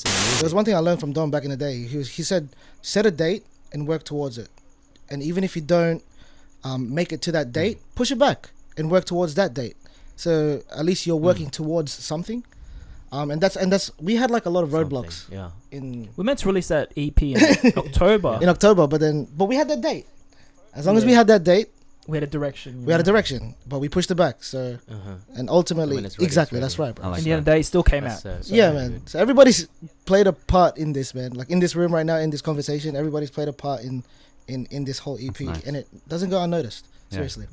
There was one thing I learned from Don back in the day. He said, set a date and work towards it. And even if you don't make it to that date, push it back and work towards that date. So at least you're working towards something. And that's we had like a lot of roadblocks. Yeah. We meant to release that EP in October. In October, but we had that date. As long as we had that date, we had a direction. We had a direction, but we pushed it back. So and ultimately, exactly, that's right, bro. Like and the other day, it still came out. So yeah, man. Good. So everybody's played a part in this, man. Like in this room right now, in this conversation, everybody's played a part in this whole EP, and it doesn't go unnoticed. Seriously.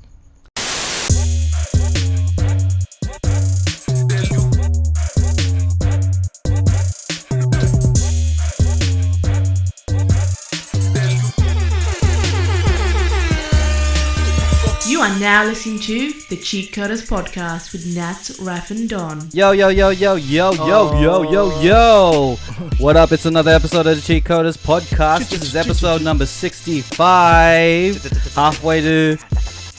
You are now listening to the Cheatcoders podcast with Nat, Raf, and Don. Yo. What up? It's another episode of the Cheatcoders podcast. This is episode number 65. Halfway to...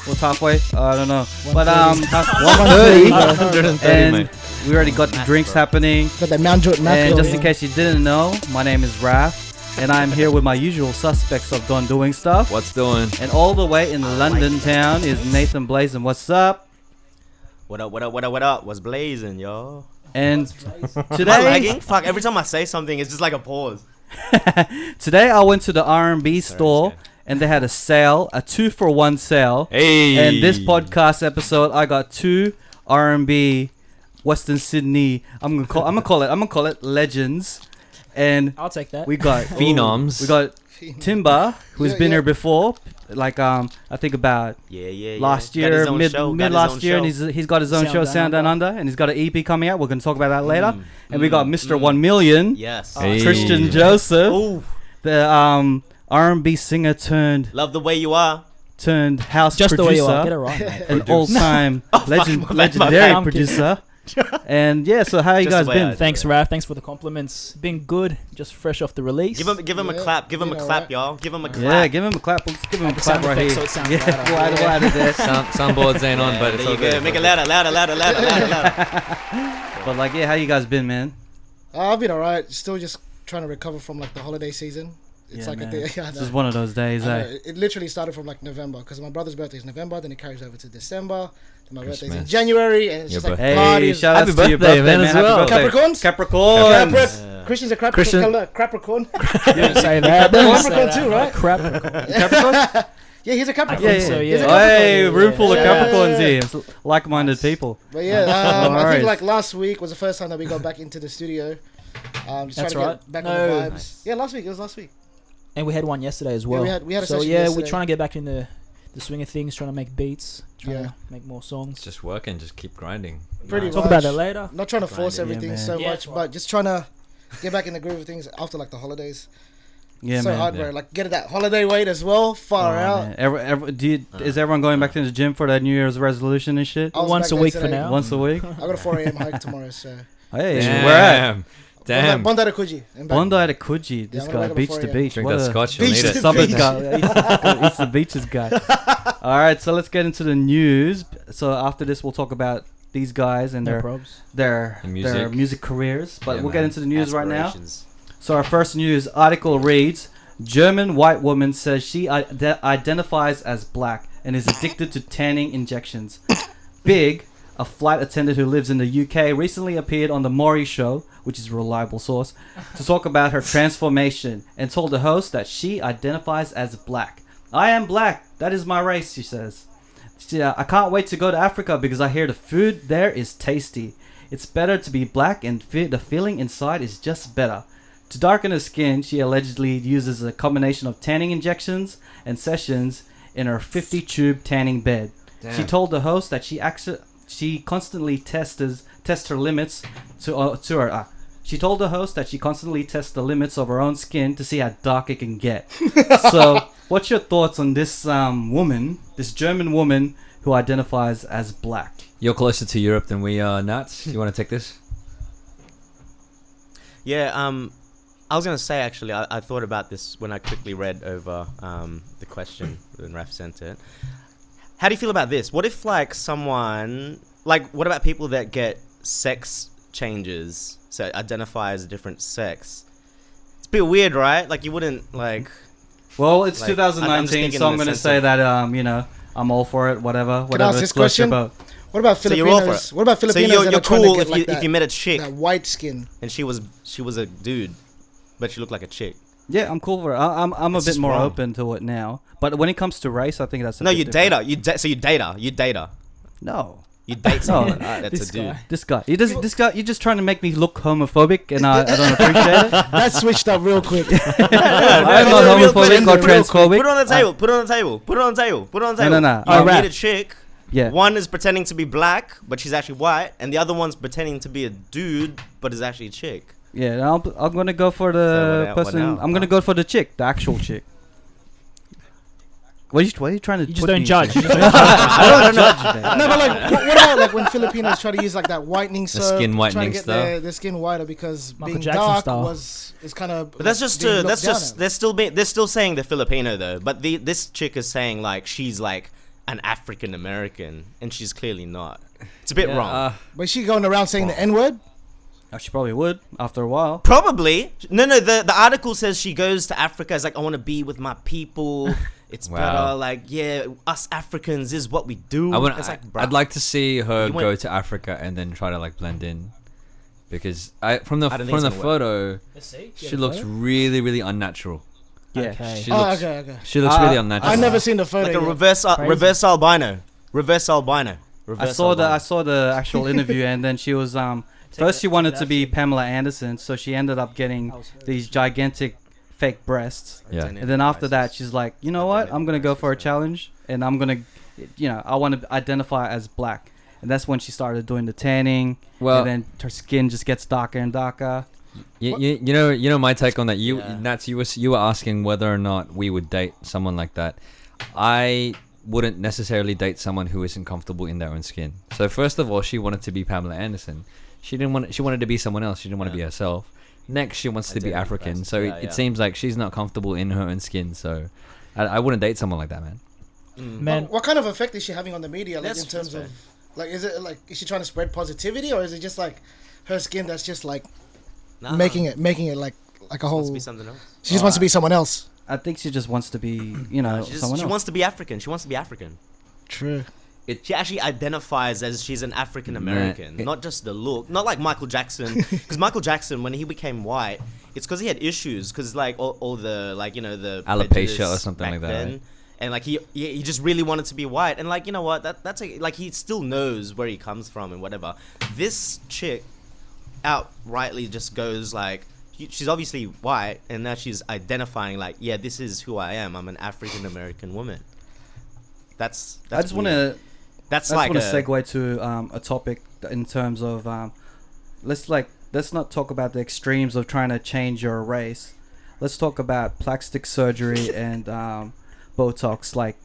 What's halfway? I don't know. But 130. And we already got the drinks happening. Got that Mount Jordan. And just in case you didn't know, my name is Raf. And I'm here with my usual suspects of Don doing stuff. What's doing? And all the way in London town is Nathan Blazin. What's up? What up? What's blazing, yo? And today... Am I lagging? Fuck, every time I say something, it's just like a pause. Today I went to the R&B store and they had a sale, a 2-for-1 sale. Hey! And this podcast episode, I got 2 R&B Western Sydney. I'm gonna call it legends. And I'll take that. We got phenoms. We got Timba, who's been here before, like I think about last year, mid last year, and he's got his own show, Sound Down Under, and he's got an EP coming out. We're gonna talk about that later. And we got Mr. 1 Million, Christian Joseph, the R&B singer turned Love the Way You Are turned house just producer, the way you are. Get it right, mate. an all-time legendary producer. And so how you guys been? Thanks, Raf. Thanks for the compliments. Been good. Just fresh off the release. Give him a clap. Give him a clap, y'all. Give him a clap. Yeah, give him a clap. Let's give him a clap right here. So it sounds wider there. Soundboards ain't on, but it's all good. Make it louder. But how you guys been, man? I've been alright. Still just trying to recover from like the holiday season. It's like man. This is one of those days, It literally started from like November because my brother's birthday is November, then it carries over to December. Then my birthday's in January, and it's just like parties. Shout out to your birthday, man, as well. Capricorns. Christian's a Capricorn. You didn't say that. Capricorn too, right? Capricorn? Yeah, he's a Capricorn. Hey, room full of Capricorns here. It's like-minded people. But I think like last week was the first time that we got back into the studio. Just trying to get back on the vibes. Nice. Yeah, it was last week. And we had one yesterday as well. Yeah, we had a session yesterday. We're trying to get back in the swing of things, trying to make beats, trying to make more songs. Just working, just keep grinding. Pretty much. Talk about that later. Not trying to force everything so much, but just trying to get back in the groove of things after like the holidays. Yeah, so man. Hard, bro. Like get that holiday weight as well. Far out. Is everyone going back to the gym for that New Year's resolution and shit? Once a week for now. Once a week. I got a 4 a.m. hike tomorrow, so. Hey, where at? Damn. Bondi at Coogee. Bondi at Coogee. This guy, beach to beach. Drink that scotch. Beach to beach. It's the beaches guy. All right, so let's get into the news. So after this, we'll talk about these guys and their music careers. But we'll get into the news right now. So our first news article reads: German white woman says she identifies as black and is addicted to tanning injections. Big, a flight attendant who lives in the UK, recently appeared on The Maury Show, which is a reliable source, to talk about her transformation and told the host that she identifies as black. I am black. That is my race, she says. I can't wait to go to Africa because I hear the food there is tasty. It's better to be black and the feeling inside is just better. To darken her skin, she allegedly uses a combination of tanning injections and sessions in her 50-tube tanning bed. Damn. She told the host that she constantly tests her limits She told the host that she constantly tests the limits of her own skin to see how dark it can get. So, what's your thoughts on this this German woman who identifies as black? You're closer to Europe than we are, Nats. You want to take this? Yeah, I was going to say, actually, I thought about this when I quickly read over the question when Raf sent it. How do you feel about this? What if, like, someone... Like, what about people that get sex changes, so identify as a different sex. It's a bit weird, right? Like you wouldn't like. Well, it's like, 2019, so I'm gonna say that I'm all for it. Whatever. Can I ask this question? What about So you're all for Filipinos? it. What about Filipinos? So that you're are trying to cool get, like, if you met a chick that white skin. and she was a dude, but she looked like a chick. Yeah, I'm cool for it. I'm a It's bit just more wrong. open to it now. But when it comes to race, I think that's a No, bit you different. date her. You date her. You date her. No. You date someone that's This a dude. guy. This guy. You're just trying to make me look homophobic, and I don't appreciate it. That switched up real quick. I'm not homophobic or transphobic. Put it on the table. Put it on the table. Put it on the table. Put it on the table. No. You Raf. meet a chick. Yeah. One is pretending to be black, but she's actually white, and the other one's pretending to be a dude, but is actually a chick. Yeah, I'm gonna go for the So what person. now? I'm gonna go for the chick, the actual chick. What are you trying to? You just put don't me judge. in? You just don't I don't judge, man. No, but like, what about like when Filipinos try to use like that whitening soap, skin trying whitening to get stuff. their skin whiter because Michael being Jackson dark style. is kind of. But that's just they're still saying they're Filipino though. But this chick is saying like she's like an African American, and she's clearly not. It's a bit wrong. But she going around saying the N word. Oh, she probably would after a while. Probably. No. The article says she goes to Africa. It's like I want to be with my people. It's Wow. better. Like yeah, us Africans is what we do. It's like, bruh. I'd like to see her You go went- to Africa and then try to like blend in, because from the I don't think it's gonna work. photo, Let's see. she looks really really unnatural. Yeah. Okay. She Oh, looks okay. she looks really unnatural. I've never seen the photo. like a yet. reverse albino. Reverse albino. I saw the actual interview, and then she was first she wanted to be Pamela Anderson, so she ended up getting these gigantic fake breasts. Yeah. And then after that, she's like, you know what? I'm gonna go for a challenge, and I'm gonna, I want to identify as black. And that's when she started doing the tanning. Well- and then her skin just gets darker and darker. You know my take on that. Nats, you were asking whether or not we would date someone like that. I wouldn't necessarily date someone who isn't comfortable in their own skin. So first of all, she wanted to be Pamela Anderson. She wanted to be someone else. She didn't want to be herself. Next, she wants to be African. So it seems like she's not comfortable in her own skin. So I wouldn't date someone like that, man. Man, What kind of effect is she having on the media? Like That's- in terms that's of, like, is it like is she trying to spread positivity, or is it just like her skin that's just like making it like a whole? Wants to be something else. She just wants to be someone else. I think she just wants to be, someone She else. wants to be African. She wants to be African. True. She actually identifies as she's an African American, not just the look. Not like Michael Jackson, because Michael Jackson, when he became white, it's because he had issues, because like all the like the Alopecia prejudice or something back like that, then. right? And like he just really wanted to be white, and like what that's like he still knows where he comes from and whatever. This chick outrightly just goes like, she's obviously white, and now she's identifying like, yeah, this is who I am. I'm an African American woman. That's I just want weird. to. That's I like just want to segue to a topic in terms of let's not talk about the extremes of trying to change your race. Let's talk about plastic surgery and Botox, like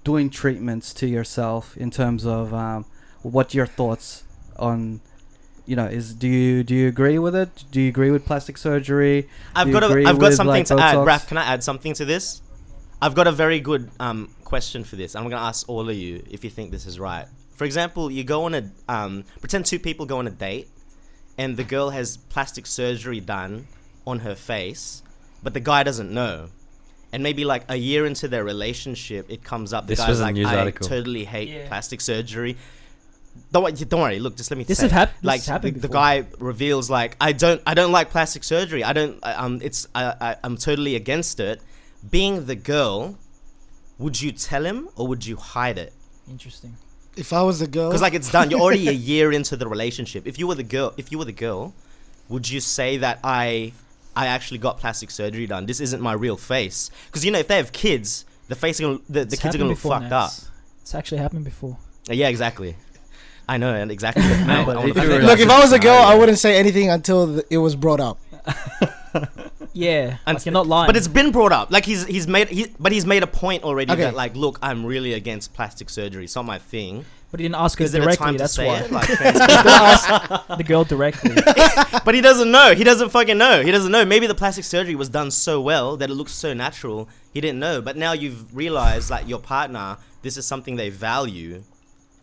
doing treatments to yourself in terms of what your thoughts on, do you agree with it? Do you agree with plastic surgery? I've got something to add. Raph, can I add something to this? I've got a very good question for this. I'm going to ask all of you if you think this is right. For example, you go on pretend two people go on a date, and the girl has plastic surgery done on her face, but the guy doesn't know. And maybe like a year into their relationship, it comes up. The This guy's was a like, news I article. totally hate plastic surgery. Don't worry. Look, just let me. This say. have Like happened the before. guy reveals like, I don't like plastic surgery. I'm totally against it. Being the girl, would you tell him or would you hide it? Interesting. If I was the girl, Because like it's done. You're already a year into the relationship. If you were the girl, would you say that I actually got plastic surgery done? This isn't my real face. Because if they have kids, the face the kids are gonna look fucked up. It's actually happened before. Yeah, exactly. I know, and exactly. but if you were- look, if I was a girl, I wouldn't say anything until it was brought up. Yeah, And like you're not lying. But it's been brought up. Like he's made a point already Okay. that like, look, I'm really against plastic surgery. It's not my thing. But he didn't ask her Is there a directly. time to That's say why. it? Like, The girl directly. but he doesn't know. He doesn't fucking know. He doesn't know. Maybe the plastic surgery was done so well that it looks so natural. He didn't know. But now you've realized, like, your partner, this is something they value.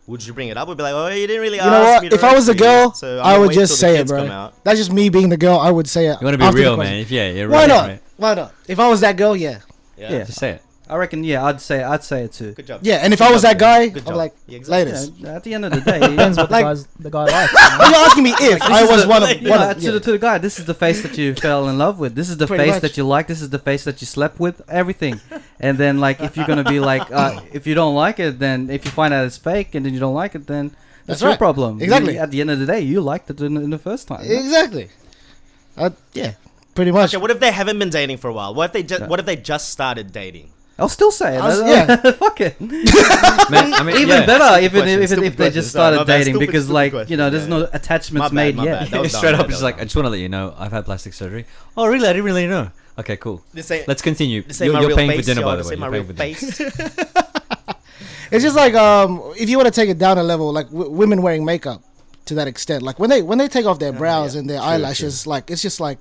would you bring it up? Would be like, oh, you didn't really You know ask what? me to If I was a roast you, girl, so I I'm would gonna wait just till the say it, kids come bro. out. That's just me being the girl. I would say it. You want to be after the real, question. man. If you're Why real, not? right? Why not? If I was that girl, yeah. Yeah. Just say it. I reckon, yeah, I'd say it too. Good job. Yeah, and if I was that guy, Good I'm job. like, Yeah, exactly. latest. You know, at the end of the day, Depends what Like- the guy likes. Are you asking me if I was one of yeah, to the guy, this is the face that you fell in love with. This is the Pretty face much. that you like. This is the face that you slept with. Everything. And then, like, if you're gonna be like, if you don't like it, then if you find out it's fake and then you don't like it, then that's your right. problem. Exactly. At the end of the day, you liked it in the first time. Exactly. Yeah, pretty much. Okay, what if they haven't been dating for a while? What if they just started dating? I'll still say it. Yeah. Fuck it. Man, I mean, Even yeah. better if Stupid they question. just Sorry, started my bad. dating Stupid because, like, question. you know, there's Yeah. no attachments My made bad, my yet. bad. That was dumb. Straight up, That just was like, dumb. I just want to let you know, I've had plastic surgery. Oh, really? I didn't really know. Okay, cool. This ain't, Let's continue. this ain't my You're real paying face, for dinner, yo. by the This way. ain't my You're real paying for dinner. face. It's just like if you want to take it down a level, like women wearing makeup to that extent, like when they take off their brows and their eyelashes, like it's just like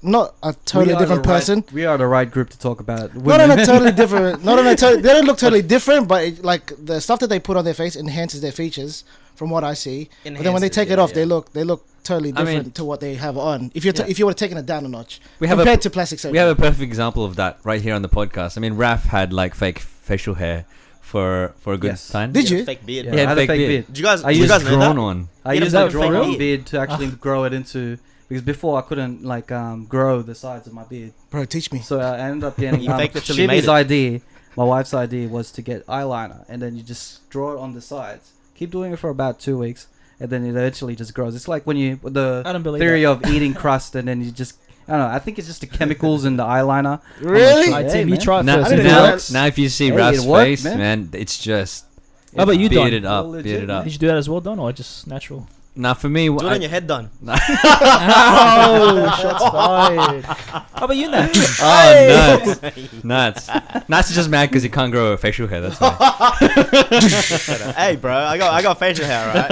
not a totally different person. We are the right group to talk about. Not on women. a totally different. Not on a they don't look totally different, but like the stuff that they put on their face enhances their features, from what I see. But then when they Enhances, take it yeah, off, yeah. they look totally I mean- different to what they have on. If you Yeah. if you were taking it down a notch We have compared to plastic surgery. We have a perfect example of that right here on the podcast. I mean, Raph had like fake facial hair for a good Yes. time. Did you? Fake beard. Yeah, He had I had a fake fake beard. beard. Did you guys? I Did you used guys know drawn that? on. I Yeah, used that a was fake drawn beard. beard to actually grow it into, because before I couldn't like grow the sides of my beard. Bro, teach me. So I ended up getting You faked it till you made Shivi's it. idea. My wife's idea was to get eyeliner, and then you just draw it on the sides. Keep doing it for about 2 weeks, and then it eventually just grows. It's like when I the don't believe theory that. of eating crust, and then you just, I don't know. I think it's just the chemicals in the eyeliner. Really? I'm not Alright, sure. Tim, you man. try it Now, first. didn't If it know works- that. now if you see Hey, Raph's it worked, face, man. man, it's just How about you, Don? bearded up, Legit, bearded man. up. Did you do that as well, Don, or just natural? Now for me, Do it on your head, done. Oh, shots fired. How about you, Nat? oh, nuts. Nuts is just mad because he can't grow a facial hair. That's why. Hey, bro, I got facial hair, right?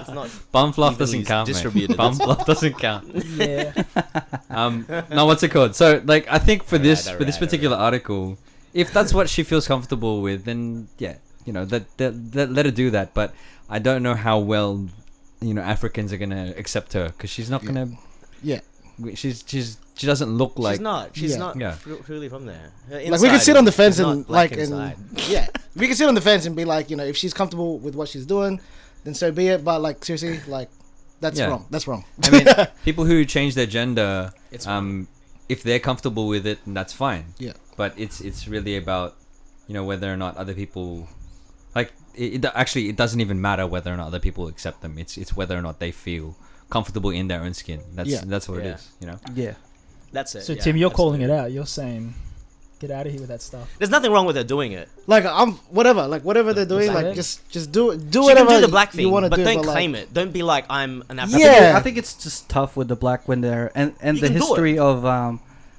It's not Bum fluff evenly doesn't count, distributed, mate. Bum that's fluff doesn't count. Yeah. No, what's it called? So, like, I think for this Alright, particular article, if that's what she feels comfortable with, then yeah, you know, that let her do that. But I don't know how well, you know, Africans are gonna accept her because she's not gonna. Yeah. She doesn't look like. She's Yeah. not Yeah. truly from there. Her Like we can inside sit on the is fence not and black like and inside. yeah, we can sit on the fence and be like, you know, if she's comfortable with what she's doing, then so be it. But like seriously, like that's Yeah. wrong. That's wrong. I mean, people who change their gender, It's if they're comfortable with it, then that's fine. Yeah. But it's really about, you know, whether or not other people, like, actually it doesn't even matter whether or not other people accept them. It's whether or not they feel comfortable in their own skin. That's what it Yeah. is. You know. Yeah. That's it. So, yeah, Tim, you're calling absolutely. it out. You're saying, get out of here with that stuff. There's nothing wrong with her doing it. Like I'm whatever they're doing, Is that like it? just do it. Do She whatever can do the black you thing, want to but do. don't but claim like, it. Don't be like I'm an African. Yeah. I think it's just tough with the black when they're and You the can do it. history of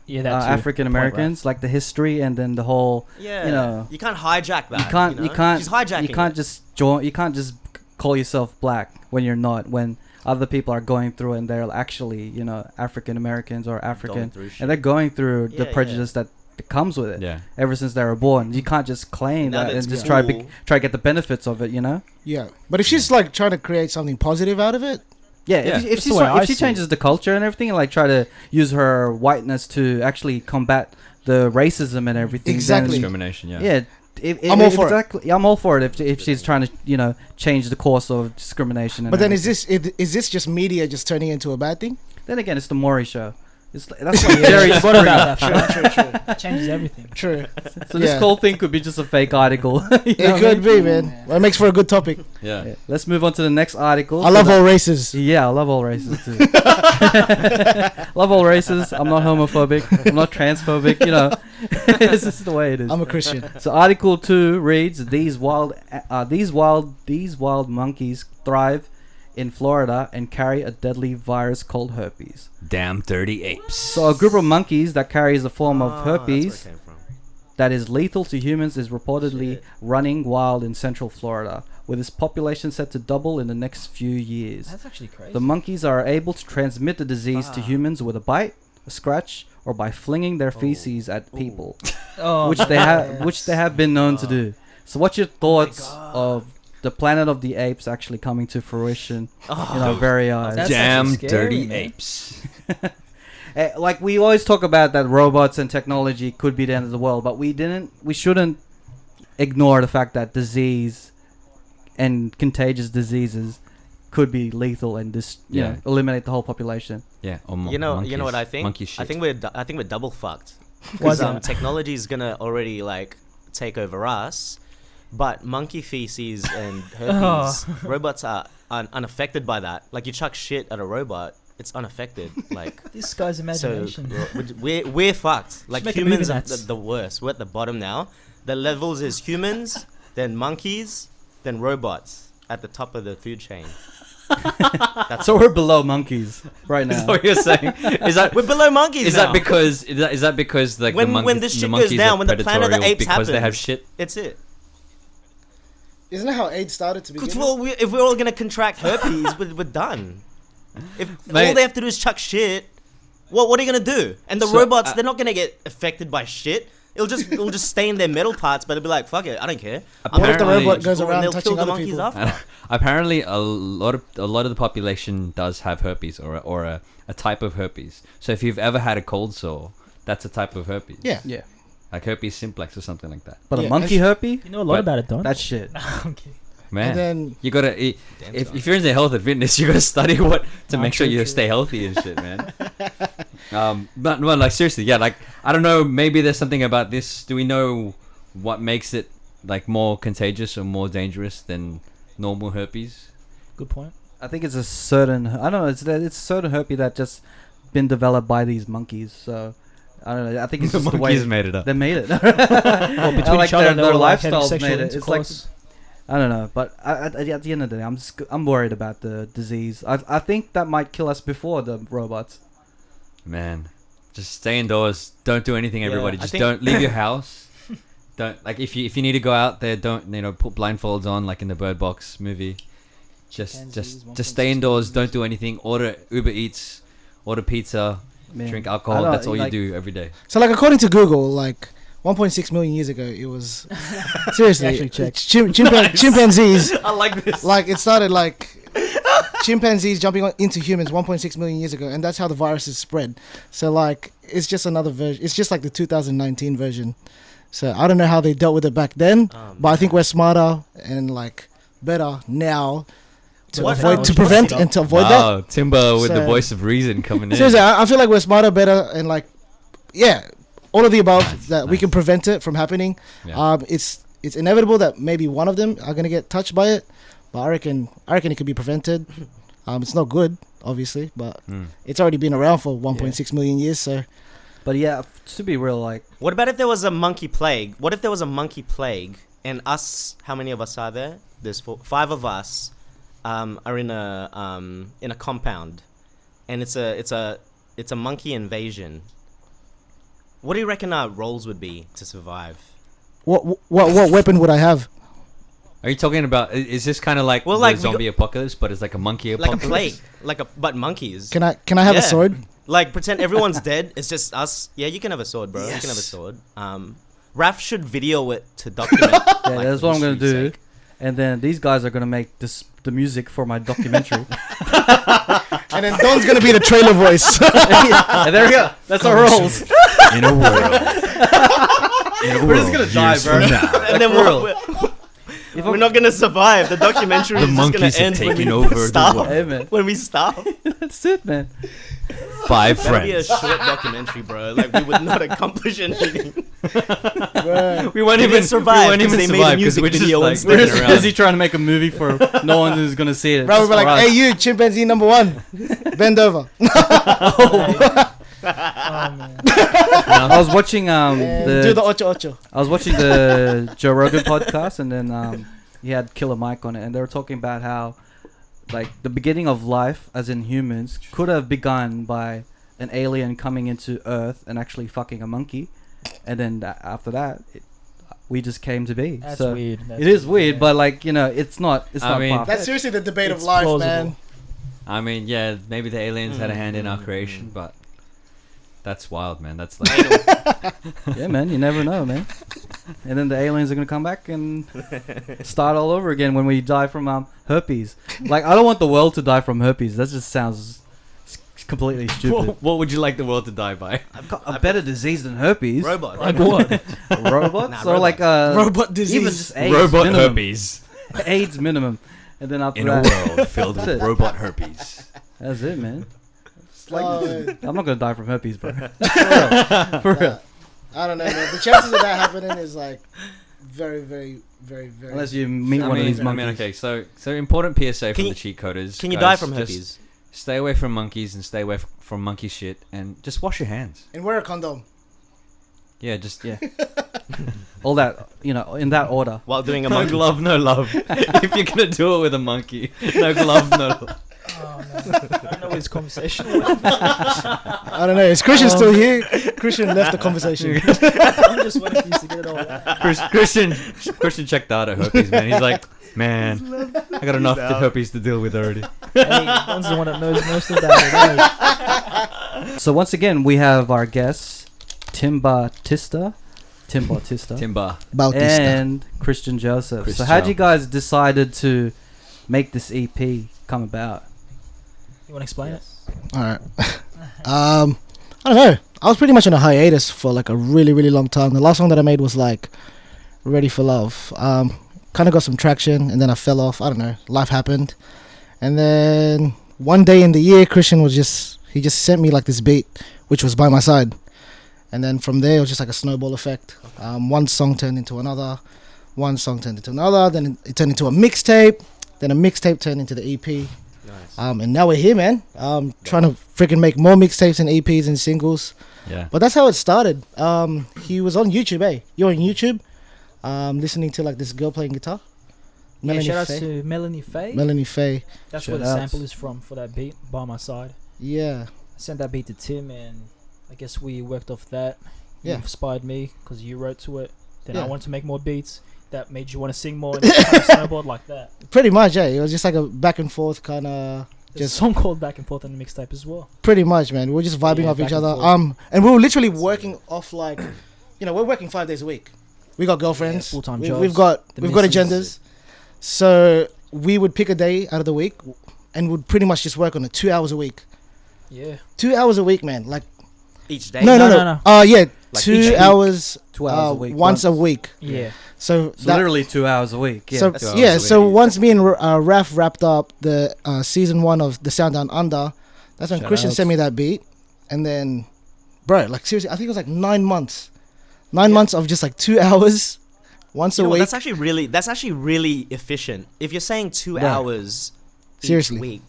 Yeah, that too. African Americans, like the history and then the whole. Yeah, You know, you can't hijack that. You can't. know? You can't. She's hijacking. You can't it. just join. You can't just call yourself black when you're not. When other people are going through and they're actually, you know, African Americans or African, through shit. and they're going through Yeah, the yeah. prejudice that comes with it. Yeah. Ever since they were born, you can't just claim Now that that's and just cool. try to get the benefits of it. You know. yeah. But if she's like trying to create something positive out of it, Yeah, Yeah. if That's she the way I if she see it. changes the culture and everything, and like try to use her whiteness to actually combat the racism and everything, Exactly. then, Discrimination. Yeah. yeah. I'm all for it. exactly, I'm all for it if she's trying to, you know, change the course of discrimination. And but then everything. is this just media just turning into a bad thing? Then again, it's the Maury show. That's like Yeah, Jerry I forgot about that. True. That changes everything. True. So this Yeah. whole thing could be just a fake article. You know It what I could mean? be, man. Well, it makes for a good topic. Yeah. Yeah. Let's move on to the next article. I love all races. Yeah, I love all races too. Love all races. I'm not homophobic. I'm not transphobic. You know, this is the way it is. I'm a Christian. So Article 2 reads: These wild monkeys thrive in Florida and carry a deadly virus called herpes. Damn dirty apes. So a group of monkeys that carries the form of Ah, that's where it herpes came from. that is lethal to humans is reportedly Shit. running wild in central Florida, with its population set to double in the next few years. That's actually crazy. The monkeys are able to transmit the disease to Fuck. humans with a bite, a scratch, or by flinging their feces at Ooh. people, oh, which they have been known to do. So, what's your thoughts God. of the Planet of the Apes actually coming to fruition in our very eyes. That's Damn actually scary, dirty man. apes. Like we always talk about that robots and technology could be the end of the world, but we shouldn't ignore the fact that disease and contagious diseases could be lethal and you know, eliminate the whole population. Yeah, or you know what I think? Monkey shit. I think we're double fucked. Why's Because that? technology is gonna already like take over us, but monkey feces and herpes, robots are unaffected by that. Like you chuck shit at a robot, it's unaffected. Like This guy's so, imagination. we're fucked. Like make a movie, humans are Nats. the worst. We're at the bottom now. The levels is humans, then monkeys, then robots at the top of the food chain. So we're below monkeys right now. That's what you're saying. Is that We're below monkeys is now. that because like When the this shit monkeys goes down, are when the Planet of the predatory Apes because they have happens, shit? It's it. Isn't that how AIDS started to begin? Because if we're all gonna contract herpes, we're done. If Mate. all they have to do is chuck shit, what are you gonna do? And the So, robots, they're not gonna get affected by shit. It'll just stay in their metal parts, but it'll be like, fuck it, I don't care. What if the Apparently- robot goes And around they'll touching kill the other monkeys people? after. Apparently, a lot of the population does have herpes or a type of herpes. So if you've ever had a cold sore, that's a type of herpes. Yeah. Yeah. Like herpes simplex or something like that. But Yeah, a monkey herpes? You know a lot But about it, Don. That shit. Okay. Man, And then you gotta if you're into health and fitness, you gotta study to make sure you stay healthy and shit, man. But no, like seriously, yeah, like I don't know, maybe there's something about this. Do we know what makes it like more contagious or more dangerous than normal herpes? Good point. I think it's a certain. I don't know. It's a certain herpes that just been developed by these monkeys. So I don't know. I think it's The just the way monkeys made it up. they made it. Well, I between like each other, their like lifestyles having made it. sexual It's like intercourse. I don't know, but at the end of the day, I'm worried about the disease. I think that might kill us before the robots. Man, just stay indoors. Don't do anything, Yeah, everybody. I Just think- don't leave your house. Don't like if you need to go out there. Don't put blindfolds on like in the Bird Box movie. Just stay indoors. Don't do anything. Order Uber Eats. Order pizza. Man, Drink I alcohol. don't- That's all you like- do every day. so like according to Google, like 1.6 million years ago, it was seriously Actually checked. chimpanzees. I like this. Like it started like chimpanzees jumping into humans 1.6 million years ago, and that's how the virus is spread. So like it's just another version. It's just like the 2019 version. So I don't know how they dealt with it back then, but I think we're smarter and like better now to What avoid to technology? prevent and to avoid that. Wow, Timba with the So- voice of reason coming in. Seriously, I feel like we're smarter, better, and like yeah, all of the above that we can prevent it from happening. Yeah. It's inevitable that maybe one of them are gonna get touched by it, but I reckon it could be prevented. It's not good, obviously, but it's already been around for 1.6 million years. So But yeah, to be real, like What about if there was a monkey plague? What if there was a monkey plague and us? How many of us are there? There's 5 of us. Are in a compound, and it's a monkey invasion. What do you reckon our roles would be to survive? what weapon would I have? Are you talking about? Is this kind of like Well, the like, we zombie apocalypse, but it's like a monkey Like a apocalypse? plague, but monkeys. Can I have a Yeah. sword? Like pretend everyone's dead. It's just us. Yeah, you can have a sword, bro. You can have a Yes. sword. Raf should video it to document. yeah, like, that's for what I'm gonna history's do. sake. And then these guys are gonna make the music for my documentary. And then Don's gonna be the trailer voice. And there we go. That's our roles. In a world. We're just gonna die, bro. And then For real. we're not gonna survive. The documentary The is just gonna monkeys have end when taken we over the starve. world. Hey, man. When we starve. That's it, man. 5 That'd be a friends. short documentary, bro. Like we would not accomplish anything. We won't We even survive We won't 'cause even they made a survive 'cause music we're just video like instead. We're sticking just around. busy trying to make a movie for no one who's gonna see it. Bro, Just we're like, for us. hey, you chimpanzee number 1, bend over. I was watching Do the ocho ocho. I was watching the Joe Rogan podcast, and then he had Killer Mike on it, and they were talking about how, like, the beginning of life, as in humans, could have begun by an alien coming into Earth and actually fucking a monkey, and then after that, we just came to be. That's so weird. It is weird, but like, you know, it's not. It's I not mean, far-fetched. That's seriously the debate of It's life, plausible. man. I mean, yeah, maybe the aliens had a hand in our creation, but that's wild, man. That's like Yeah, man. You never know, man. and then the aliens are gonna come back and start all over again when we die from herpes. Like, I don't want the world to die from herpes. That just sounds completely stupid. What would you like the world to die by? I've got a better disease than herpes. Robot. Like what? Robots? Nah, or like robot disease. even just AIDS Robot minimum. herpes. AIDS minimum. And then after In a that, world filled with robot herpes. that's it, man. It's like, Oh, I'm not gonna die from herpes, bro. For real. I don't know, man. The chances of that happening is like very, very, very, very. Unless you meet one of these monkeys. okay, so important PSA Can from you- the cheat coders. Can you guys, die from just herpes? Stay away from monkeys and stay away from monkey shit and just wash your hands. And wear a condom. Yeah, just Yeah. All that, in that order. While doing a no monkey. glove, no love. If you're gonna do it with a monkey, no glove, no love. Oh, man. I don't know where this conversation went. I don't know. Is Christian still here? Christian left the conversation. I'm just waiting for you to get it all out. Christian checked out at herpes, man. He's like, man, I got enough herpes to deal with already. Hey, one's the one that knows most of that. So once again, we have our guests, Tim Bautista, Timba. Bautista. and Christian Joseph. Chris So how'd Joe. you guys decided to make this EP come about? You want to explain it? All right. I don't know. I was pretty much on a hiatus for like a really, really long time. The last song that I made was like Ready for Love. Kind of got some traction and then I fell off. I don't know. Life happened. And then one day in the year, Christian he just sent me like this beat, which was By My Side. And then from there, it was just like a snowball effect. One song turned into another. One song turned into another. Then it turned into a mixtape. Then a mixtape turned into the EP. Nice. And now we're here, man. Trying to freaking make more mixtapes and EPs and singles. Yeah. But that's how it started. He was on YouTube, eh? You're on YouTube, listening to like this girl playing guitar. Yeah, shout out Faye. to Melanie Faye. Melanie Faye. That's where the Shout outs. sample is from for that beat, By My Side. Yeah. I sent that beat to Tim, and I guess we worked off that. You Yeah. inspired me because you wrote to it. Then I Yeah. wanted to make more beats. That made you want to sing more, and it kind of snowballed like that. Pretty much, eh? It was just like a back and forth kind of. There's Just a song called Back and Forth on the mixtape as well. pretty much, man. We were just vibing Yeah, off each back and other. forth. And we were literally working off like, we're working 5 days a week. We got girlfriends. Yeah, full-time we, jobs. We've got The agendas. missus. So we would pick a day out of the week, and would pretty much just work on it 2 hours a week. Yeah. 2 hours a week, man. Like Each day. no. no. Yeah, Like 2 each week. hours. 2 hours a week. Once a week. Yeah. So, So literally 2 hours a week. Yeah. So Two hours yeah, a so week. once me and Raf wrapped up the season 1 of the Sound Down Under, that's when Shout Christian outs. sent me that beat, and then, bro, like seriously, I think it was like 9 months, 9 months of just like 2 hours, once You a know what, week. that's actually really efficient. If you're saying 2 Yeah. hours Seriously. each week,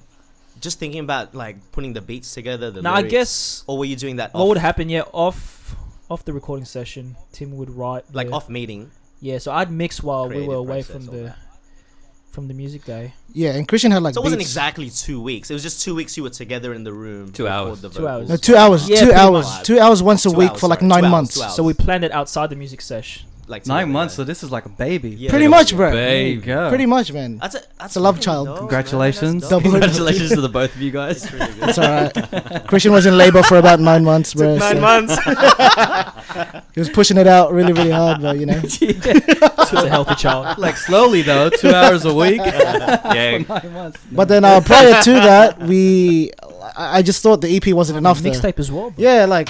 just thinking about like putting the beats together. Now I lyrics, guess or were you doing that? what off, would happen? Yeah, off the recording session, Tim would write like the- off meeting? Yeah, so I'd mix while we Creative were away process, from all the that. from the music day. Yeah, and Christian had like So it wasn't beats. exactly 2 weeks. It was just 2 weeks you were together in the room. 2 to hours. record the 2 hours. vocals. No, 2 hours. Yeah, 2 pretty hours. much. 2 hours once a 2 week hours, for like sorry. 9 2 hours, months. 2 hours. So we planned it outside the music sesh. Like 9 together, months. yeah. So this is like a baby. Yeah. Pretty much, bro. There you go. Pretty much, man. That's a love fucking child. dope, Congratulations. Man. That's dope. Congratulations to the both of you guys. It's really good. It's alright. Christian was in labor for about 9 months, bro. Took 9 so months. he was pushing it out really, really hard, but It's a healthy child. Like slowly though, 2 hours a week. Yeah. 9 months. But then prior to that, I just thought the EP wasn't enough. Though. Mixtape as well. Bro. Yeah, like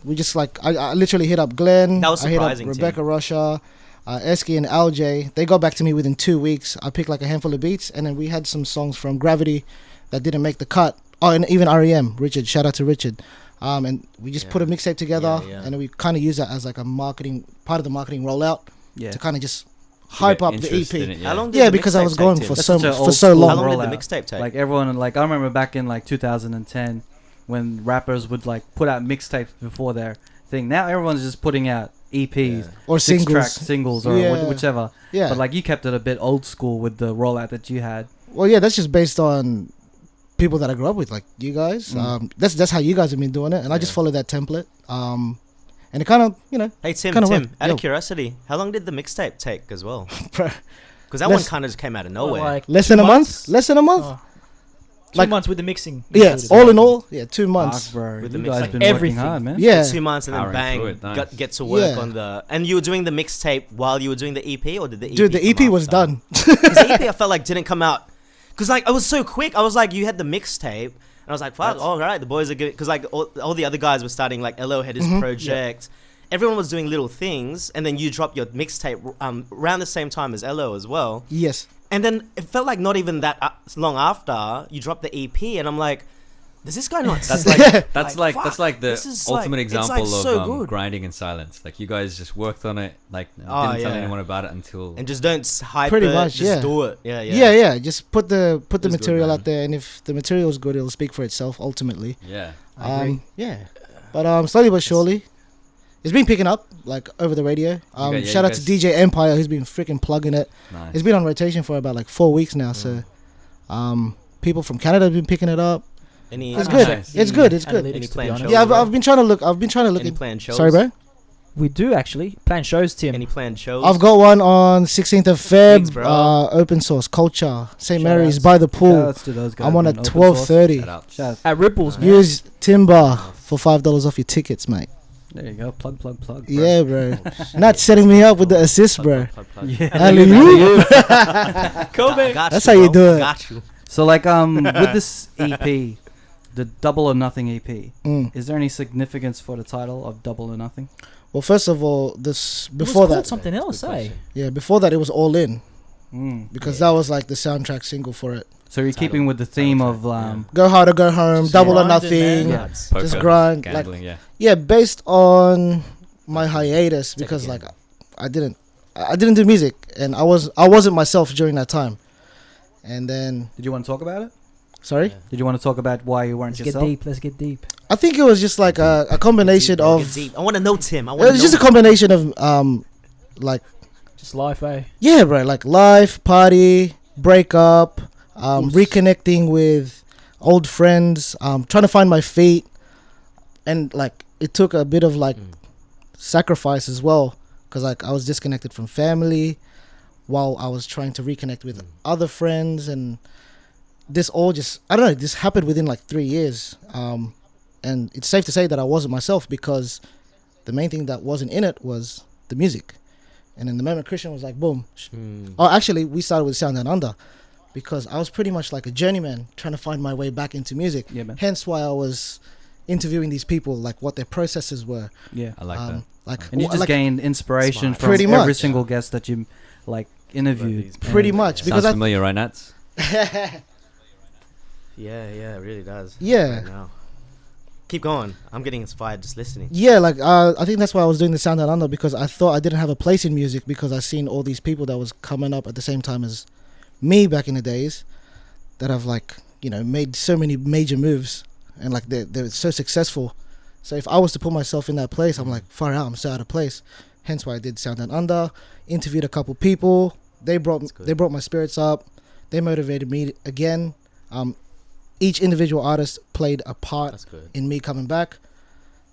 we just like I literally hit up Glenn. That was I hit up surprising, Rebecca Tim. Russia, Eski and LJ. They got back to me within 2 weeks. I picked like a handful of beats, and then we had some songs from Gravity that didn't make the cut. Oh, and even REM, Richard. Shout out to Richard. And we just put a mixtape together, Yeah, yeah. and then we kind of use that as like a part of the marketing rollout Yeah. to kind of just hype up the Interest in EP. it, How long did Yeah, the because I mixtape was take, going Tim? for That's so such a for old so school long. How long rollout. did the mixtape take? Like everyone, like I remember back in like 2010 when rappers would like put out mixtapes before their thing. Now everyone's just putting out EPs, Or six-track singles. singles, or Yeah. whichever. Yeah. But like you kept it a bit old school with the rollout that you had. Well, yeah, that's just based on people that I grew up with, like you guys. Mm. That's how you guys have been doing it, and I just followed that template. And it kind of, Hey Tim, kinda Tim, worked. out Yo. of curiosity, how long did the mixtape take as well? bro, Because that one Less- kind of just came out of Well, nowhere. like less 2 than a month. months? Less than a month. Oh, like 2 months with the mixing. Yeah, included. all in all, 2 months. Bro, With you the guys mix- been everything. working hard, man. Yeah, 2 months and then Powering bang, through it, nice. get to work Yeah. on the. And you were doing the mixtape while you were doing the EP, or did the EP? dude, the come EP was after? done. Because the EP I felt like didn't come out, because like it was so quick. I was like, you had the mixtape, and I was like, fuck, all right, the boys are good. Because like all the other guys were starting, like LO had his project. Everyone was doing little things, and then you dropped your mixtape around the same time as LO as well. Yes. And then it felt like not even that long after you dropped the EP, and I'm like, does this guy not? That's see? like that's like fuck, that's like the this is ultimate like- it's, example like, of so good. grinding in silence. Like you guys just worked on it, like Oh, didn't tell yeah. anyone about it until. And just don't hype Pretty it. much, just yeah. do it. Yeah. Just put the was good, material man. out there, and if the material is good, it'll speak for itself ultimately. Yeah. Yeah. But slowly but surely, it's been picking up like over the radio. yeah, Shout you out to guys- DJ Empire, who's been freaking plugging it. Nice. It's been on rotation for about like 4 weeks now. So, people from Canada have been picking it up. Any? It's Ah, good. nice. It's good. It's good. Analytics, Any to be planned honest. shows? Yeah, bro? I've been trying to look. I've been trying to look. Any planned shows? Sorry, bro. We do actually plan shows, Tim. Any planned shows? I've got one on 16th of Feb. Gigs, bro. Open source culture, St. Shout Mary's outs. by the pool. Shoutouts to those guys, I'm on man. at Open 12:30. Shout out. Shout out. At Ripples, man. Use Timba for $5 off your tickets, mate. There you go. Plug. Bro. Yeah, bro. Not setting me up with the assist, bro. Yeah. Alley-oop. Kobe. Got That's you, how you bro. do it. Got you. So like with this EP, the Double or Nothing EP, is there any significance for the title of Double or Nothing? Well, first of all, this It was before called that, something else, eh? yeah, before that it was All In Mm. because that was like the soundtrack single for it. So you're keeping with the theme of Go hard or go home, Just double or grinding, nothing. man. Just Poker, grind, like gambling, yeah. yeah, based on my hiatus because again. like I didn't do music and I wasn't myself during that time. And then Did you want to talk about it? sorry, Did you want to talk about why you weren't Let's get yourself? deep. Let's get deep. I think it was just like a combination Get of deep. I want to know Tim. I it want to was know. just a combination of like Just life, eh? yeah, bro, like life, party, breakup, reconnecting with old friends, trying to find my feet, and like it took a bit of like sacrifice as well, because like I was disconnected from family, while I was trying to reconnect with other friends, and this all just I don't know, this happened within like 3 years, and it's safe to say that I wasn't myself because the main thing that wasn't in it was the music. And then the moment Christian was like, boom. Oh, actually, we started with Sound Down Under because I was pretty much like a journeyman trying to find my way back into music. Yeah, man. Hence why I was interviewing these people, like what their processes were. Yeah. I like that. Like, And you just like gained inspiration Smart. from Pretty every much. single guest that you like interviewed. pretty And much because Sounds I familiar, right, Nats? Yeah, it really does. Yeah. Right now. Keep going. I'm getting inspired just listening. yeah, like I think that's why I was doing the Sound Down Under because I thought I didn't have a place in music because I seen all these people that was coming up at the same time as me back in the days that have like made so many major moves and like they're so successful. So if I was to put myself in that place, I'm like far out. I'm so out of place. Hence why I did Sound Down Under. Interviewed a couple people. They brought my spirits up. They motivated me again. Each individual artist played a part That's good. in me coming back,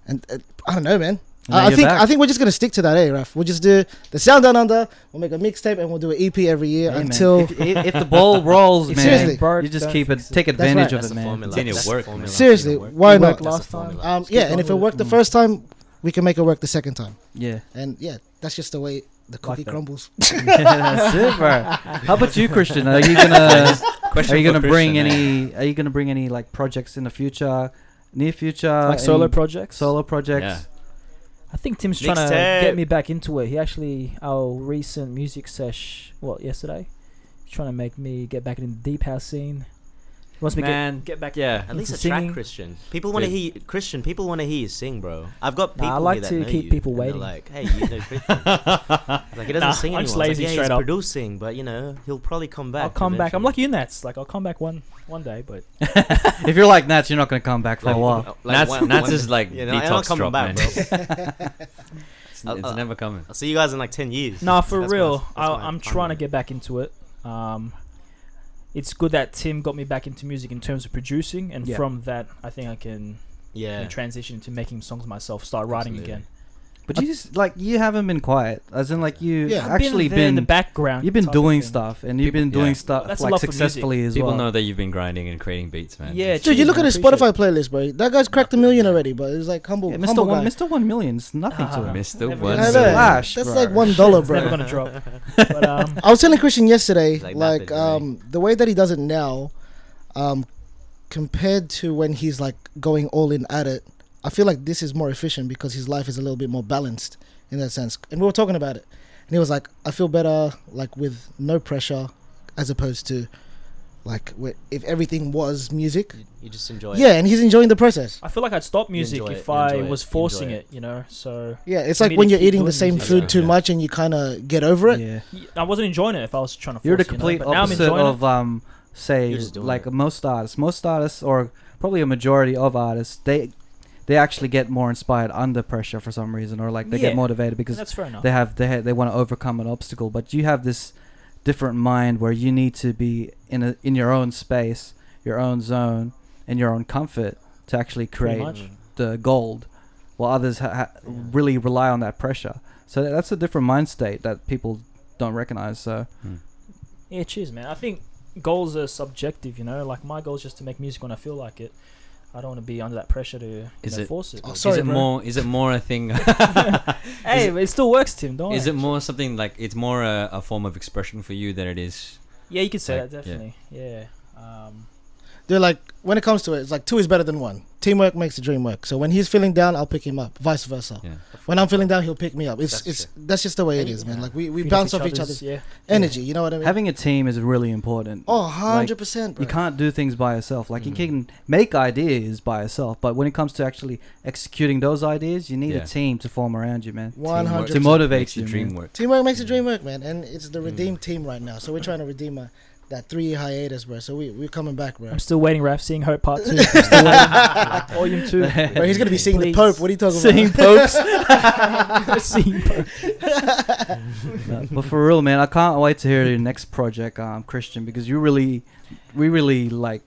and I don't know, man. Now I you're think back. I think we're just gonna stick to that, Raf. We'll just do the Sound Down Under. We'll make a mixtape and we'll do an EP every year Hey, man, until. if the ball rolls, man, Seriously. you just keep it, take advantage right. of it, man. formula. It's in your That's work, the man. formula. Seriously, It's in your work. why It not? worked That's last the time. formula. Yeah, and if it worked the first time, we can make it work the second time. Yeah, And yeah, that's just the way the cookie that. crumbles. that's it, bro. How about you, Christian? Are you gonna Question are you for gonna bring Christian, any? Are you gonna bring any like projects in the future, near future, Like solo any projects. solo projects? Yeah. I think Tim's trying to Mixtape. get me back into it. He actually, our recent music sesh, yesterday, he's trying to make me get back into the deep house scene. He wants me Man, to get back. yeah. At least a into track, singing. Christian. People want to Dude. hear Christian. People want to hear you sing, bro. I've got people Nah, I like here that to know keep you, people and they're waiting. like, hey, you know Christian. Like he doesn't Nah, sing I'm anymore. just It's like, lazy yeah, straight he's up. producing, but he'll probably come back. I'll come back. I'm eventually. like you, Nats. Like I'll come back one day, but If you're like Nats, you're not gonna come back for a while. Nats is like I'm not detox coming drop, back, man. bro. It's never coming. I'll see you guys in like 10 years. nah, for That's my- real. that's my I'm trying to timeline. get back into it. It's good that Tim got me back into music in terms of producing, and Yeah. from that, I think I can Yeah. transition into making songs myself, start writing Absolutely. again. But you just like you haven't been quiet, as in like you actually been in the background. You've been doing stuff, and you've been doing stuff like successfully as well. People know that you've been grinding and creating beats, man. Yeah, dude, you look at his Spotify playlist, bro. That guy's cracked 1 million already, but it's like humble. Mr. 1 million is nothing to him. Mr. 1 million. Splash, That's bro. like $1, bro. Never gonna drop. But, I was telling Christian yesterday, Like the way that he does it now, compared to when he's like going all in at it, I feel like this is more efficient because his life is a little bit more balanced in that sense. And we were talking about it, and he was like, I feel better like with no pressure, as opposed to like if everything was music. You just enjoy it. Yeah, and he's enjoying the process. I feel like I'd stop music if I was forcing it, you know. So yeah, it's like when you're eating the same food too much and you kind of get over it. Yeah, I wasn't enjoying it if I was trying to force it. You're the complete opposite of say like most artists, or probably a majority of artists, they actually get more inspired under pressure for some reason, or like they get motivated because that's fair enough. they want to overcome an obstacle. But you have this different mind where you need to be in your own space, your own zone, and your own comfort to actually create the gold, while others really rely on that pressure. So that's a different mind state that people don't recognize. So yeah, cheers, man. I think goals are subjective, you know. Like my goal is just to make music when I feel like it. I don't want to be under that pressure to force it. Oh, sorry, is it more a thing? Hey, it still works, Tim. Don't. Is it more something like it's more a form of expression for you than it is? Yeah, you could say that definitely. Yeah. They're like, when it comes to it, it's like 2 is better than 1. Teamwork makes the dream work. So when he's feeling down, I'll pick him up. Vice versa. Yeah. When I'm feeling down, he'll pick me up. That's just the way it is, man. Like we bounce off each other's energy. You know what I mean? Having a team is really important. Oh, 100%, bro. You can't do things by yourself. Like you can make ideas by yourself, but when it comes to actually executing those ideas, you need a team to form around you, man. 100%. To motivate you, dream work. Teamwork makes the dream work, man. And it's the redeemed team right now. So we're trying to redeem that 3-year hiatus, bro. So we're coming back, bro. I'm still waiting, Raph. Seeing Hope Part 2. I'm still waiting. Volume 2. Bro, he's gonna be seeing the Pope. What are you talking seeing about? Seeing popes. But for real, man, I can't wait to hear your next project, Christian, because we really like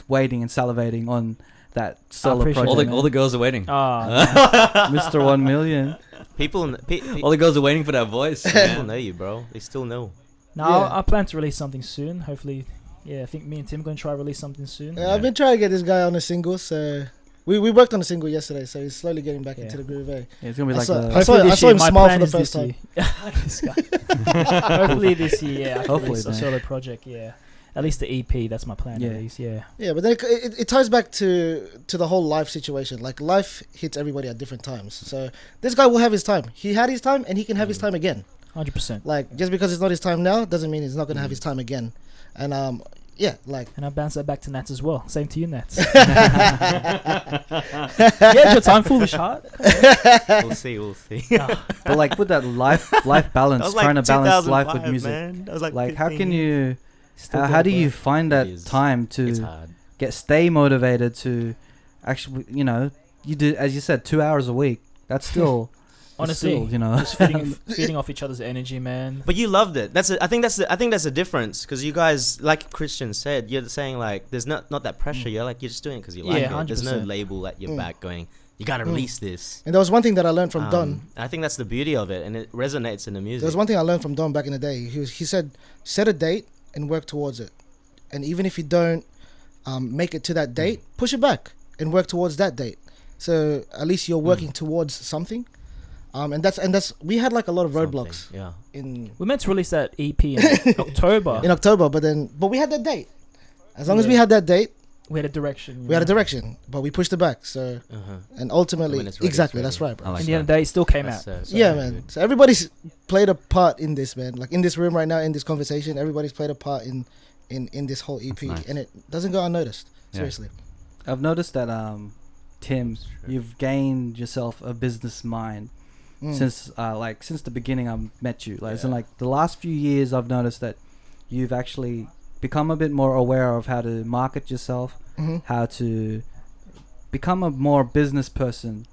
waiting and salivating on that solo project. All the girls are waiting. Mr. 1 million. All the girls are waiting for that voice. People know you, bro. They still know. No, I plan to release something soon. Hopefully, I think me and Tim are going to try to release something soon. I've been trying to get this guy on a single, so we worked on a single yesterday, so he's slowly getting back into the groove. Yeah, it's gonna be like I saw him smile for the first time. This guy. Hopefully this year, I can Hopefully, release a solo project. Yeah, at least the EP. That's my plan. At least, yeah. Yeah, but then it ties back to the whole life situation. Like life hits everybody at different times. So this guy will have his time. He had his time, and he can have his time again. 100%. Like just because it's not his time now doesn't mean he's not gonna have his time again. And and I bounce that back to Nats as well. Same to you, Nats. Yeah, your time, foolish heart. We'll see. But like with that life balance, trying to balance life with music. Man. That was like how can you? How do you find that time to stay motivated to actually? You know, you do as you said, 2 hours a week. That's still. Honestly, just feeding off each other's energy, man. But you loved it. I think that's the difference, because you guys, like Christian said, you're saying like there's not that pressure. You're just doing it because you like it. 100%. There's no label at your back going, you gotta release this. And there was one thing that I learned from Don. I think that's the beauty of it, and it resonates in the music. There was one thing I learned from Don back in the day. He said, set a date and work towards it. And even if you don't make it to that date, push it back and work towards that date. So at least you're working towards something. And that's we had like a lot of roadblocks. Yeah. We meant to release that EP in October. But we had that date. As long as we had that date, we had a direction. We had a direction, but we pushed it back. So and ultimately, exactly, that's right, bro. Like in the end of the day, it still came out. Yeah, man. So everybody's played a part in this, man. Like in this room right now, in this conversation, everybody's played a part in this whole EP, and it doesn't go unnoticed. Seriously. I've noticed that Tim, you've gained yourself a business mind. Since the beginning I met you, in like the last few years I've noticed that you've actually become a bit more aware of how to market yourself, how to become a more business person,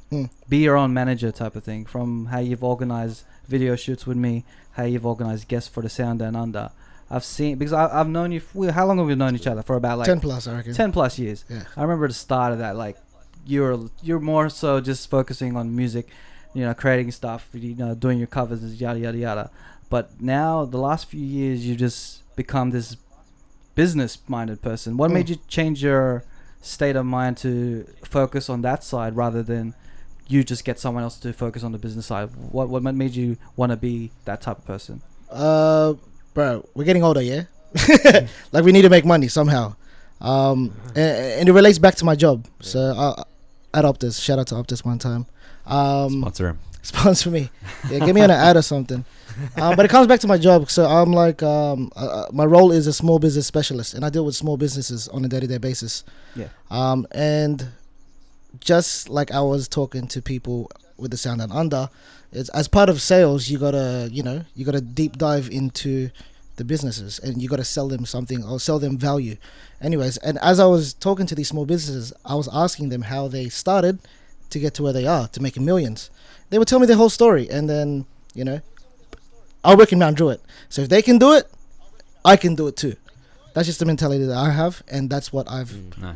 be your own manager type of thing. From how you've organized video shoots with me, how you've organized guests for the Sound Down Under. I've seen, because I've known you. How long have we known each other? For about 10 plus, I reckon. 10 plus years. Yeah. I remember at the start of that, like you're more so just focusing on music. creating stuff, doing your covers, yada yada yada. But now the last few years, you just become this business-minded person. What made you change your state of mind to focus on that side rather than you just get someone else to focus on the business side? What made you want to be that type of person? Bro, we're getting older, yeah. Like we need to make money somehow. And it relates back to my job. So at Optus, shout out to Optus one time. Sponsor me. Yeah, get me on an ad or something. But it comes back to my job. So I'm like, my role is a small business specialist, and I deal with small businesses on a day-to-day basis. Yeah. And just like I was talking to people with the Sound Down Under, it's as part of sales, you gotta deep dive into the businesses, and you gotta sell them something or sell them value. Anyways, and as I was talking to these small businesses, I was asking them how they started to get to where they are, to making millions. They would tell me their whole story, and then I work in Mount Druitt, so if they can do it, I can do it too. That's just the mentality that I have, and that's what I've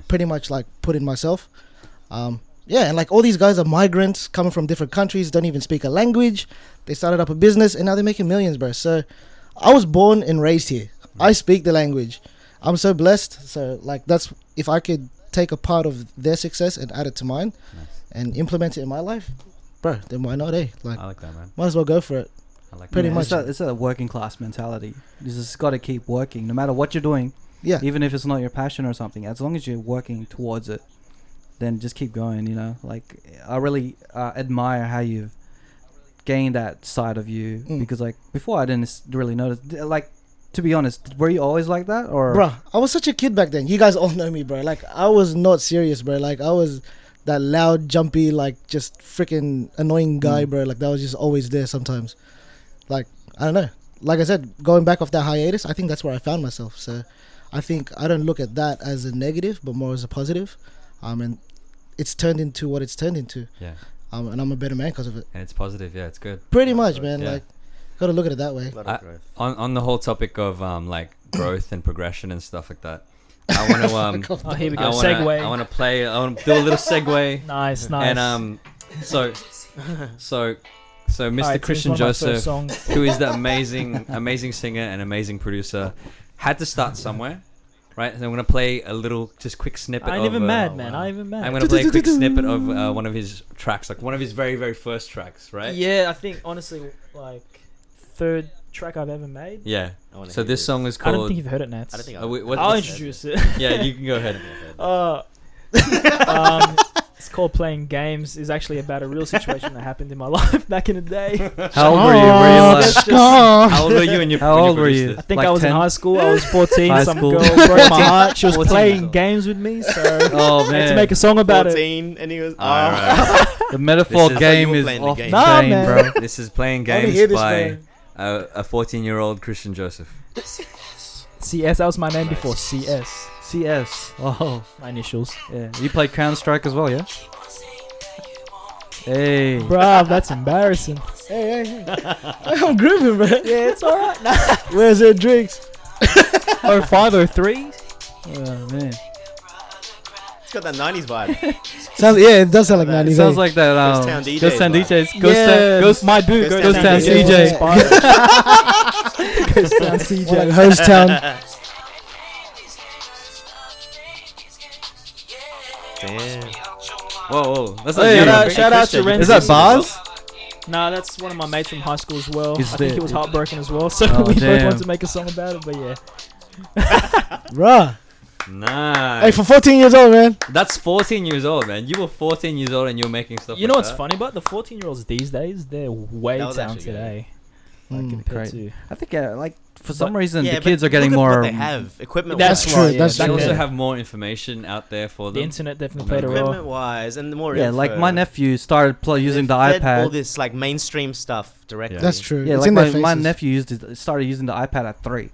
pretty much like put in myself. Yeah, and like all these guys are migrants coming from different countries, don't even speak a language. They started up a business and now they're making millions, bro. So I was born and raised here. I speak the language. I'm so blessed. So like that's, if I could take a part of their success and add it to mine and implement it in my life, bro, then why not, eh? Like, I like that, man. Might as well go for it. I like pretty that. much. It's a working class mentality. You just got to keep working no matter what you're doing. Yeah. Even if it's not your passion or something, as long as you're working towards it, then just keep going, Like, I really admire how you've gained that side of you, because, like, before I didn't really notice. Like, to be honest, were you always like that? Or Bruh, I was such a kid back then. You guys all know me, bro. Like, I was not serious, bro. Like, I was that loud, jumpy, like, just freaking annoying guy, bro. Like, that was just always there sometimes. Like, I don't know. Like I said, going back off that hiatus, I think that's where I found myself. So I think I don't look at that as a negative, but more as a positive. And it's turned into what it's turned into. Yeah. And I'm a better man because of it. And it's positive. Yeah, it's good. Pretty much, man. Yeah. Like, gotta look at it that way. On the whole topic of like growth and progression and stuff like that, I want to oh, here we go. Segue. I want to do a little segue. Nice. And so Mr. Right, Christian Joseph, who is the amazing singer and amazing producer, had to start somewhere, right? And I'm gonna play a little, just quick snippet. I ain't even mad, man. I ain't even mad. I'm gonna play a quick snippet of one of his tracks, like one of his very, very first tracks, right? Yeah, I think honestly, like third track I've ever made. Yeah. So this song is called. I don't think you've heard it, Nats. I don't think I'll introduce it. Yeah, you can go ahead. It's called Playing Games. Is actually about a real situation that happened in my life back in the day. How old were you? How old were you? How old were you? I think I was in high school. I was 14. Some girl broke my heart. She was playing games with me, so I had to make a song about 14, and he was. The metaphor game is off the chain, bro. This is Playing Games by a 14-year-old Christian Joseph. CS, that was my name before. CS. Oh, my initials. Yeah. You played Counter-Strike as well, yeah? Hey. Bruh, that's embarrassing. Hey. I'm grooving, bro. Yeah, it's alright. Where's the drinks? 0503. Oh, man. It's got that 90s vibe. It does sound like 90s. It sounds like that. Ghost Town DJs. Ghost my boot. Ghost Town CJ. Ghost Town CJ. Like Host Town. Damn. Whoa. That's shout out to Ren. Is that Bars? Nah, that's one of my mates from high school as well. He's I think he was heartbroken as well, so we both wanted to make a song about it, but yeah. Bruh. Nice. Hey, for 14 years old, man. That's 14 years old, man. You were 14 years old and you were making stuff. You know what's funny about the 14-year-olds these days? They're way talented, eh? Like compared to. I think for some reason the kids are getting look at more. What they have equipment. That's true. Right, That's they true. also have more information out there for them. The internet definitely played a role. Equipment wise, and the more Yeah, info, like my nephew started using the fed iPad. all this like mainstream stuff directly. That's true. Yeah, It's like in their faces. my nephew started using the iPad at 3.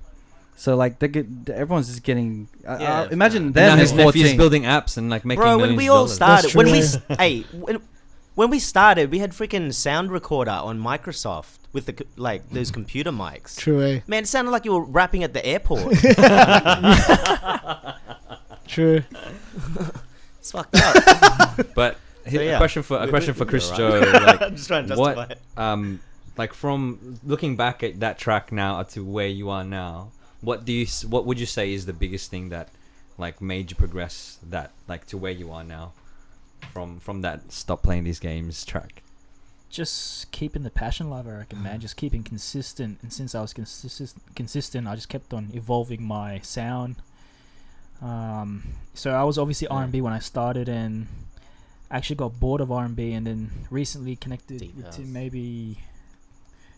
So like everyone's just getting. Imagine now them his as nephew's 14. building apps and like making Bro, millions when we of all dollars. started, That's when we started, we had freaking sound recorder on Microsoft with the those computer mics. True, eh? Man, it sounded like you were rapping at the airport. True. It's fucked up. But A question for Chris Joe. Like, I'm just trying to justify it. Like from looking back at that track now to where you are now, what would you say is the biggest thing that like made you progress that like to where you are now, from that stop playing these games track? Just keeping the passion alive, I reckon, man. Just keeping consistent, and since I was consistent, I just kept on evolving my sound. So I was obviously R&B when I started, and actually got bored of R&B, and then recently connected with Tim maybe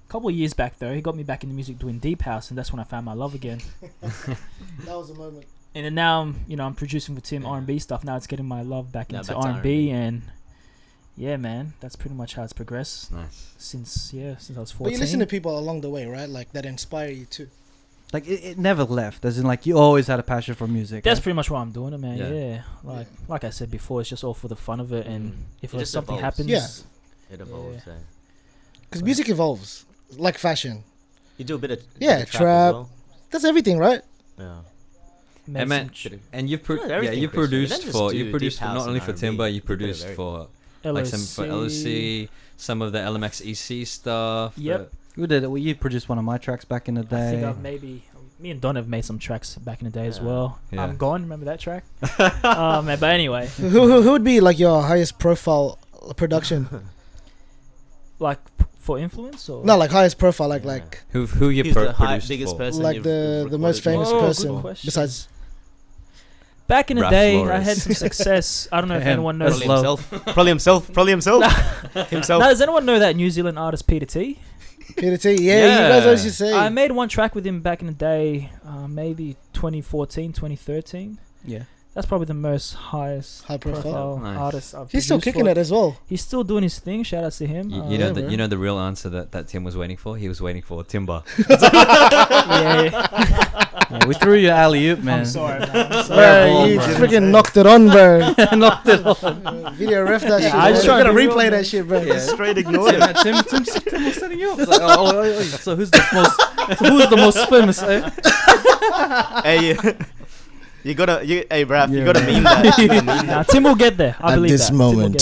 a couple of years back though. He got me back into music doing deep house, and that's when I found my love again. That was a moment. And then now I'm producing for Tim R&B stuff. Now it's getting my love back into R&B, and yeah, man, that's pretty much how it's progressed. Nice. Since I was 14. But you listen to people along the way, right? Like that inspire you too. Like it never left, as in like you always had a passion for music. That's pretty much why I'm doing it, man. Yeah. Like I said before, it's just all for the fun of it, and if something happens, it evolves. Because music evolves, like fashion. You do a bit of trap. As well. That's everything, right? Yeah. And you've produced for not only for Timba, you produced for LOC. like for LOC, some of the LMX EC stuff. Yep. You did it. Well, you produced one of my tracks back in the day. I think me and Don have made some tracks back in the day as well. Yeah. I'm Gone, remember that track? Man, but anyway. Who would be like your highest profile production? Like for influence or? No, like highest profile, like who you produced biggest for? person, like the most famous person besides. Back in the Raf day, Flores. I had some success. I don't know if anyone knows. Probably himself. Himself. Now, does anyone know that New Zealand artist Peter T? Peter T, you guys always used to say. I made one track with him back in the day, maybe 2014, 2013. Yeah. That's probably the most high profile artist I've He's still kicking it as well. He's still doing his thing. Shout outs to him. You know the real answer that Tim was waiting for? He was waiting for Timba. Yeah, we threw you alley-oop, man. I'm sorry, man. Bro, you freaking knocked it on, bro. Knocked it on. Video ref that shit. I just gotta to replay that shit, bro. Yeah. Straight ignored it. Tim was setting you up. It's like, so who's the most famous? Hey, you gotta meme that. Nah, Tim will get there. I believe this that. moment.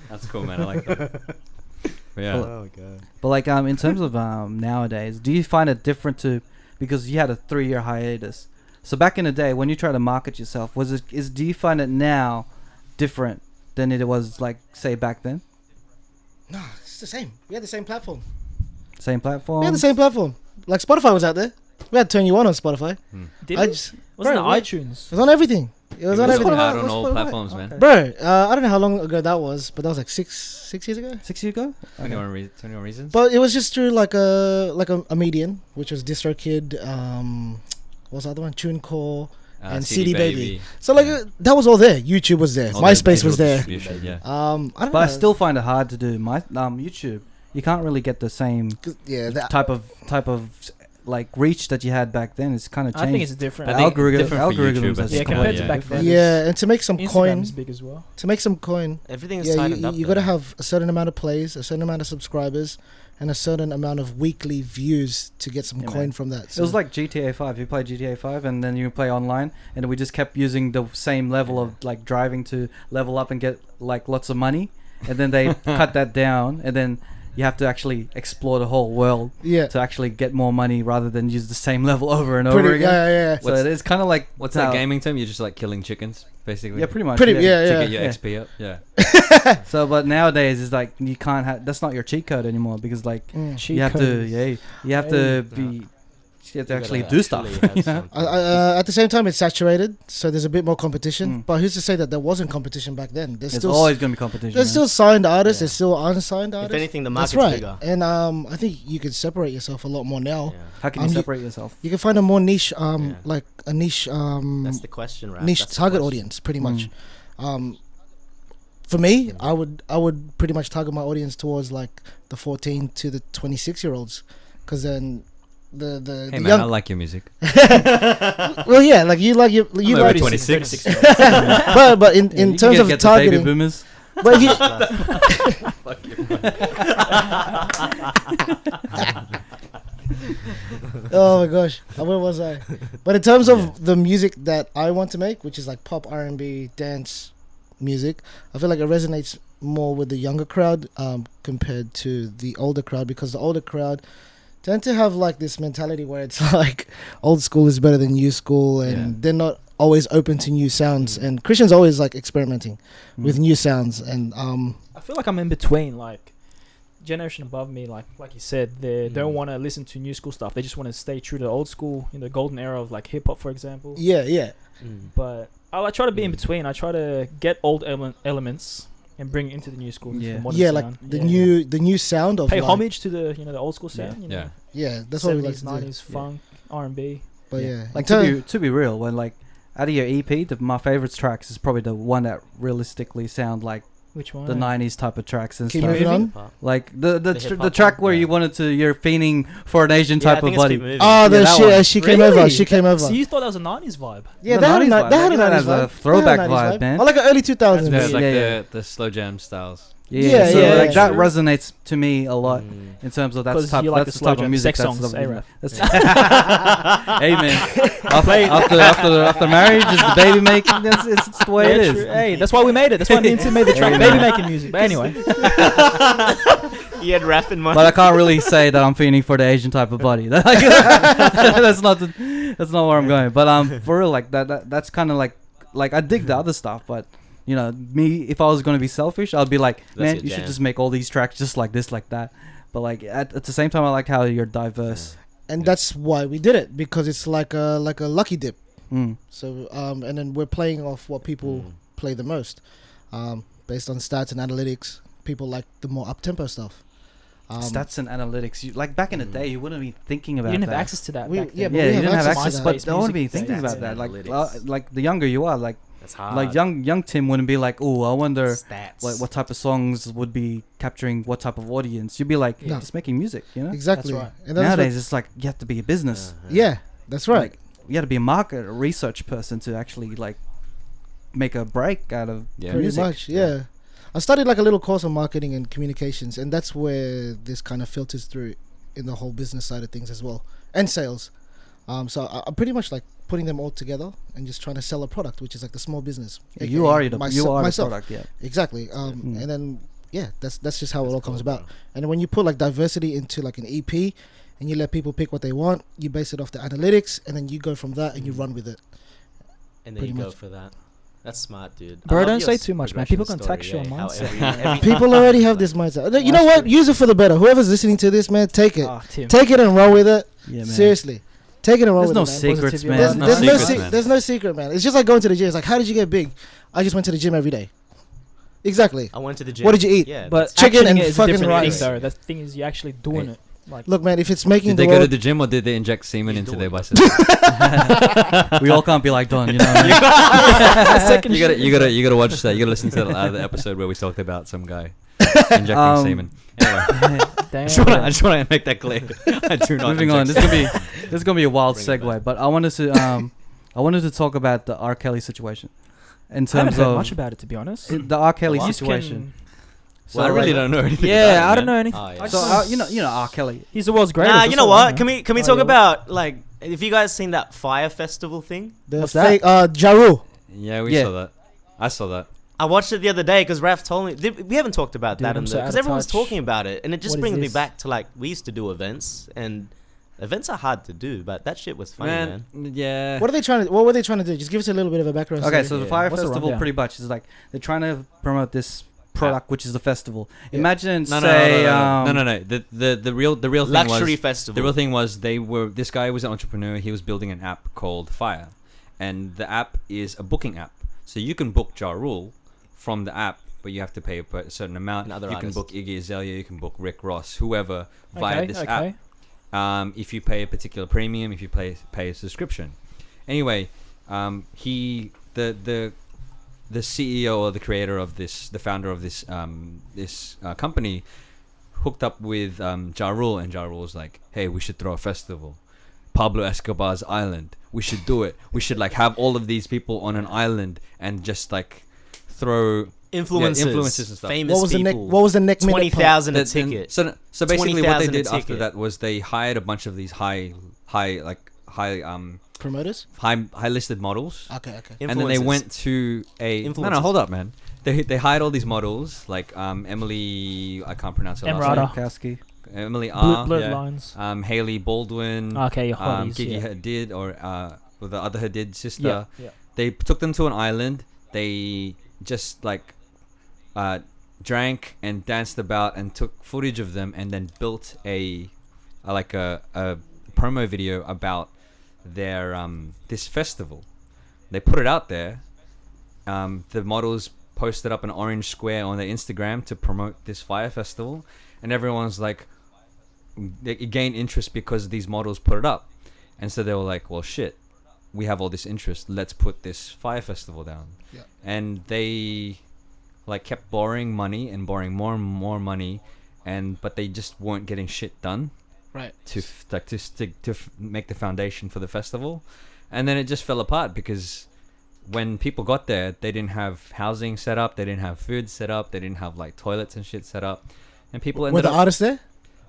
That's cool, man. I like that. Yeah. Oh god. But like in terms of nowadays, do you find it different because you had a 3-year hiatus? So back in the day, when you try to market yourself, do you find it now different than it was like say back then? No, it's the same. We had the same platform. Same platform. We had the same platform. Like Spotify was out there. We had Turn You On Spotify. Did it? Wasn't it iTunes? It was on everything. It was on everything. Out on all platforms, man. Okay. Bro, I don't know how long ago that was, but that was like six years ago. 6 years ago? 21 reasons. But it was just through like a median, which was DistroKid, what was the other one? TuneCore, and CD Baby. So like that was all there. YouTube was there. MySpace was there. Yeah. I don't know. I still find it hard to do my YouTube. You can't really get the same type of like reach that you had back then. It's kind of changed. I think it's different. Algorithms compared to back then. Yeah, and to make some coin, is big as well. to make some coin, Everything is tightened up. You got to have a certain amount of plays, a certain amount of subscribers, and a certain amount of weekly views to get some coin from that. So it was like GTA 5. You play GTA 5 and then you play online, and we just kept using the same level of like driving to level up and get like lots of money, and then they cut that down, and then you have to actually explore the whole world to actually get more money rather than use the same level over and over again. Yeah. So it's kind of like what's that gaming term? You're just like killing chickens, basically. Yeah, pretty much. To get your XP up. Yeah. So, but nowadays it's like you can't have. That's not your cheat code anymore because like you have to actually do stuff. At the same time, it's saturated, so there's a bit more competition. But who's to say that there wasn't competition back then? There's always going to be competition. There's still signed artists. There's still unsigned artists. If anything, the market's bigger. And I think you can separate yourself a lot more now. Yeah. How can you separate yourself? You can find a more niche, like a niche. That's the question, right? Niche target audience, pretty much. For me, I would pretty much target my audience towards like the 14 to the 26-year-olds, because then the hey man, young, I like your music. well, yeah, like you like I'm over 26. but in terms of targeting, baby boomers. but if you Fuck you. oh my gosh, where was I? But in terms of the music that I want to make, which is like pop, R&B, dance, music. I feel like it resonates more with the younger crowd compared to the older crowd, because the older crowd tend to have like this mentality where it's like old school is better than new school, and they're not always open to new sounds. And Christian's always like experimenting with new sounds, and I feel like I'm in between, like generation above me, like you said, they don't want to listen to new school stuff. They just want to stay true to the old school, in the golden era of like hip hop, for example. But I try to be in between. I try to get old elements and bring it into the new school. The modern sound. Like the new sound of pay like, homage to the the old school sound. You know? That's what we like to 90s do. funk, R&B. But like to be real, when like out of your EP, my favorite tracks is probably the one that realistically sound like which one? The 90s type of tracks and Keep stuff. moving on. Like the track where you wanted to, you're fiending for an Asian type of body. Oh, she came over. She came over. So you thought that was a 90s vibe? Yeah, that had a 90s vibe. A throwback vibe, man. I like an early 2000s. There's like the slow jam styles. Like that resonates to me a lot in terms of that's the type of music. Sex songs, Hey man, after marriage is the baby making. It's the way it is. Hey, that's why we made it. That's why me and Tim made the track, baby making music. But anyway, you had rap in mind. But I can't really say that I'm feeling for the Asian type of body. That's not where I'm going. But for real, like that's kind of like I dig the other stuff, but. You know, me, if I was going to be selfish, I'd be like, man, you should just make all these tracks just like this, like that. But like at the same time, I like how you're diverse. And that's why we did it, because it's like a lucky dip. So and then we're playing off what people play the most, based on stats and analytics. People like the more up tempo stuff. Stats and analytics. Like back in the day, you wouldn't be thinking about that. You didn't have access to that. You didn't have access, but I wouldn't be thinking about that. Like the younger you are, like. Like young Tim wouldn't be like, oh, I wonder what type of songs would be capturing what type of audience. You'd be like, just making music, you know? Exactly. That's right. And nowadays, it's like you have to be a business. Yeah, that's right. Like, you have to be a market research person to actually like make a break out of pretty music. much. Yeah. I studied like a little course on marketing and communications, and that's where this kind of filters through in the whole business side of things as well, and sales. So I'm pretty much like putting them all together and just trying to sell a product, which is like the small business. You are the product, exactly. And then that's just how it all comes about. And when you put like diversity into like an EP, and you let people pick what they want, you base it off the analytics, and then you go from that and you run with it. And then you go for that. That's smart, dude. Bro, don't say too much, man. People can text your mindset. People already have this mindset. You know what? Use it for the better. Whoever's listening to this, man, take it. Take it and run with it. Yeah, man. Seriously. Take it and run with it. There's no secrets, man. There's no secret, man. It's just like going to the gym. It's like, how did you get big? I just went to the gym every day. Exactly. I went to the gym. What did you eat? Yeah, but chicken and fucking rice. The thing is, you're actually doing it. Like, look, man, if it's making did they go to the gym or did they inject semen into their biceps? We all can't be like Don, you know. You gotta watch that. You gotta listen to the episode where we talked about some guy injecting semen. Anyway, I just want to make that clear. I do not. Moving on. This is gonna be a wild segue, but I wanted to talk about the R. Kelly situation. In terms I haven't heard of much about it, to be honest. The R. Kelly situation. So I really don't know anything. Yeah, about I don't know anything. Oh, yeah. So you know R. Kelly. He's the world's greatest. Nah, you know what? Can we talk about like? Have you guys seen that Fyre Festival thing? What's fake, Ja Rule. Yeah, we saw that. I saw that. I watched it the other day because Raph told me. We haven't talked about that because everyone's talking about it, and it just brings me back to like we used to do events, and events are hard to do, but that shit was funny, man. Yeah. What were they trying to do? Just give us a little bit of a background. Okay, so the Fyre Festival pretty much is like they're trying to promote this product, which is the festival. Imagine no. The real thing luxury was festival. The real thing was this guy was an entrepreneur. He was building an app called Fyre, and the app is a booking app. So you can book Ja Rule from the app, but you have to pay a certain amount. You can book Iggy Azalea, you can book Rick Ross, whoever via this app. If you pay a particular premium, if you pay a subscription. Anyway, the CEO or the creator of this, the founder of this company, hooked up with Ja Rule, and Ja Rule was like, "Hey, we should throw a festival, Pablo Escobar's island. We should do it. We should like have all of these people on an island and just like throw influencers and stuff." Famous people. What was the next 20,000 a ticket. So basically, what they did after that was they hired a bunch of these high promoters, high listed models. Okay. And then they went to a no, hold up, man. they hired all these models like Emily, I can't pronounce her last name. Emily R. Blurred lines. Haley Baldwin. Okay, hotties, Gigi Hadid or the other Hadid sister. Yeah, yeah. They took them to an island. They just like drank and danced about and took footage of them and then built a promo video about their this festival. They put it out there. The models posted up an orange square on their Instagram to promote this Fyre Festival, and everyone's like, they gained interest because these models put it up, and so they were like, well, shit, we have all this interest, let's put this Fyre Festival down. Yeah. And they like kept borrowing money and borrowing more and more money, but they just weren't getting shit done. Right. To make the foundation for the festival, and then it just fell apart because when people got there, they didn't have housing set up, they didn't have food set up, they didn't have like toilets and shit set up, and people ended Were the artists there?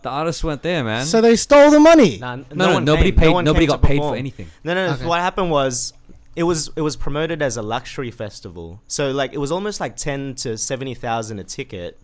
The artists weren't there, man. So they stole the money. Nobody paid. Nobody got paid for anything. No. Okay. What happened was, it was promoted as a luxury festival. So like it was almost like 10 to 70,000 a ticket,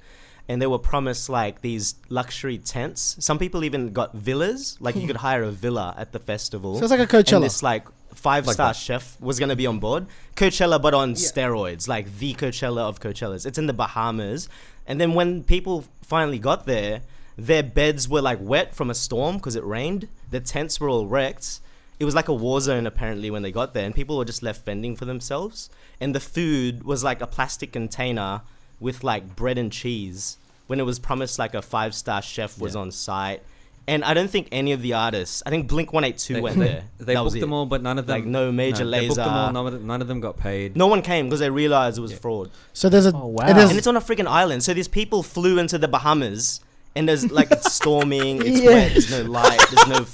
and they were promised like these luxury tents. Some people even got villas. Like you could hire a villa at the festival. So it's like a Coachella. And this like 5-star chef was gonna be on board. Coachella, but on steroids. Like the Coachella of Coachellas. It's in the Bahamas. And then when people finally got there, their beds were like wet from a storm because it rained. The tents were all wrecked. It was like a war zone apparently when they got there, and people were just left fending for themselves. And the food was like a plastic container with like bread and cheese when it was promised like a 5-star chef was on site. And I don't think any of the artists, I think Blink 182 went there. They booked them all, but none of them. Like no Major Lazer. They booked them all, none of them got paid. No one came because they realized it was fraud. So there's a and it's on a freaking island. So these people flew into the Bahamas. And there's like it's storming, it's wet, there's no light, there's no.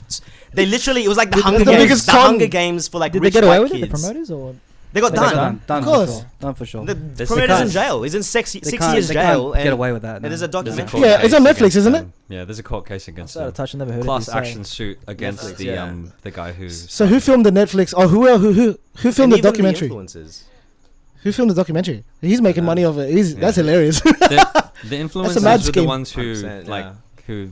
They literally, it was like the Hunger Games. The Hunger Games for like Did rich they get away with kids. it, the promoters, or they got done? Done of course, done for sure. The promoter's in jail. He's in 6 years jail. Get away with that. And there's a documentary. Yeah, it's on Netflix, isn't it? Yeah, there's a court case against them. Touch, never heard Class of it, action suit against Netflix, the guy who. So who filmed the Netflix? Or who filmed the documentary? Who filmed the documentary? He's making money off it. That's hilarious. The influencers were the ones who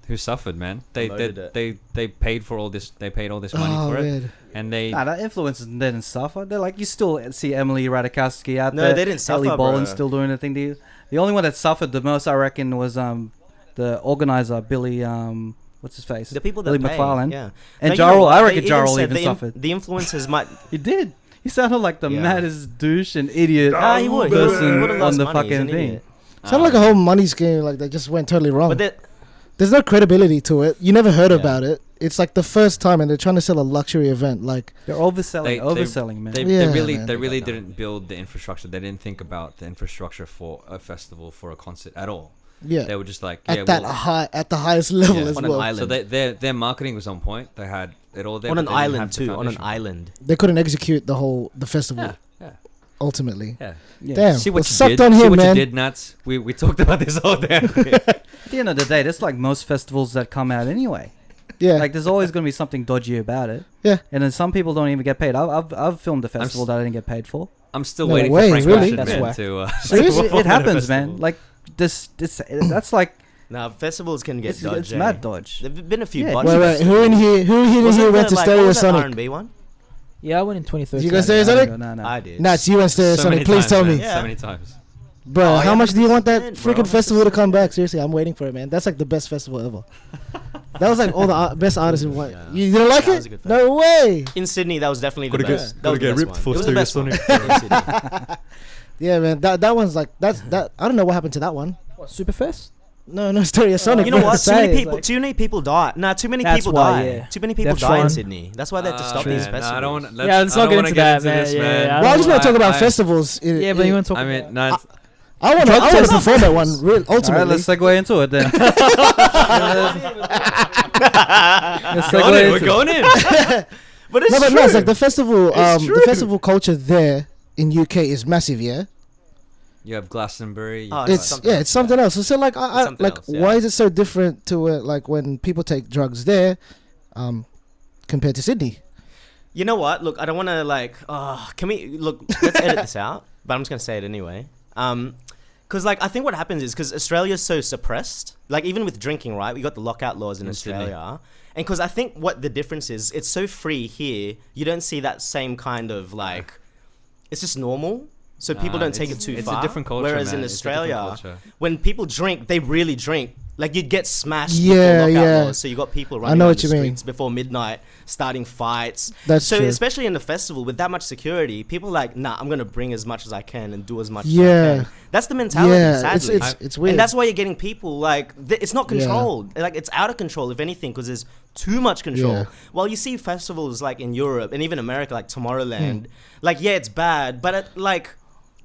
who suffered, man. They paid for all this. They paid all this money for it, and they. Nah, that influencers didn't suffer. They're like, you still see Emily Ratajkowski out there. No, they didn't suffer. Ellie Boland's still doing the thing. The only one that suffered the most, I reckon, was the organizer Billy. What's his face? The people that Billy pay, McFarlane. Yeah. And Jarrell. I reckon Jarrell even suffered. The influencers might. He did. He sounded like the maddest douche and idiot he would. person on the fucking thing. Sounded like a whole money scheme. Like they just went totally wrong. But there's no credibility to it. You never heard about it. It's like the first time, and they're trying to sell a luxury event. Like they're overselling, man. They really didn't build the infrastructure. They didn't think about the infrastructure for a festival, for a concert at all. Yeah, they were just like at the highest level as on well. An island. So their marketing was on point. They had it all there on an island too. On an island, they couldn't execute the festival. Yeah. Ultimately, yeah. Damn, see what you sucked did. on him, see what man. you did, Nats. We talked about this all day. At the end of the day, that's like most festivals that come out anyway. Yeah, like there's always going to be something dodgy about it. Yeah, and then some people don't even get paid. I've filmed a festival that I didn't get paid for. I'm still waiting for Frank really? Ocean to. Seriously, it happens, man. Like that's like. Now festivals can get dodgy. It's mad dodge. There've been a few. Wait, who in here went to Stereo Sonic? R&B one? Yeah, I went in 2013. You go Stereo Sonic? No. I did. Nats, you went Stereo Sonic. Please tell me. So many times. Bro, how much do you want that freaking festival to come back? Seriously, I'm waiting for it, man. That's like the best festival ever. That was like all the best artists in one. Yeah. You didn't like it? No way. In Sydney, that was definitely the best. Gotta get ripped for Stereo Sonic. Yeah, man. That one's like that. I don't know what happened to that one. What, Superfest? No, Stereo Sonic. You know what? Too many people died. Nah, too many people died. Yeah. Too many people died in Sydney. That's why they had to stop these festivals. No, I don't want. Let's not get into that, man. Well, I just want to talk about festivals. Yeah, but you want to talk. I mean, no. I want to perform that one. Ultimately, right, let's segue into it then. We're going in. But it's true. No, it's like the festival. The festival culture there in UK is massive. Yeah. You have Glastonbury. It's something else. So like, why is it so different to like when people take drugs there, compared to Sydney? You know what? Look, I don't want to like. Can we look? Let's edit this out. But I'm just gonna say it anyway. Because like I think what happens is because Australia's so suppressed, like even with drinking, right? We got the lockout laws in Australia, and because I think what the difference is, it's so free here. You don't see that same kind of like, it's just normal. So people don't take it too far. It's a different culture, whereas in Australia, when people drink, they really drink. Like you'd get smashed before lockout laws. So you got people running on the streets before midnight, starting fights. That's so true. Especially in the festival with that much security, people are like, nah, I'm gonna bring as much as I can and do as much as I can. That's the mentality. Sadly, it's weird. And that's why you're getting people like it's not controlled. Like it's out of control, if anything, because there's too much control. Yeah. While you see festivals like in Europe and even America, like Tomorrowland, like it's bad, but like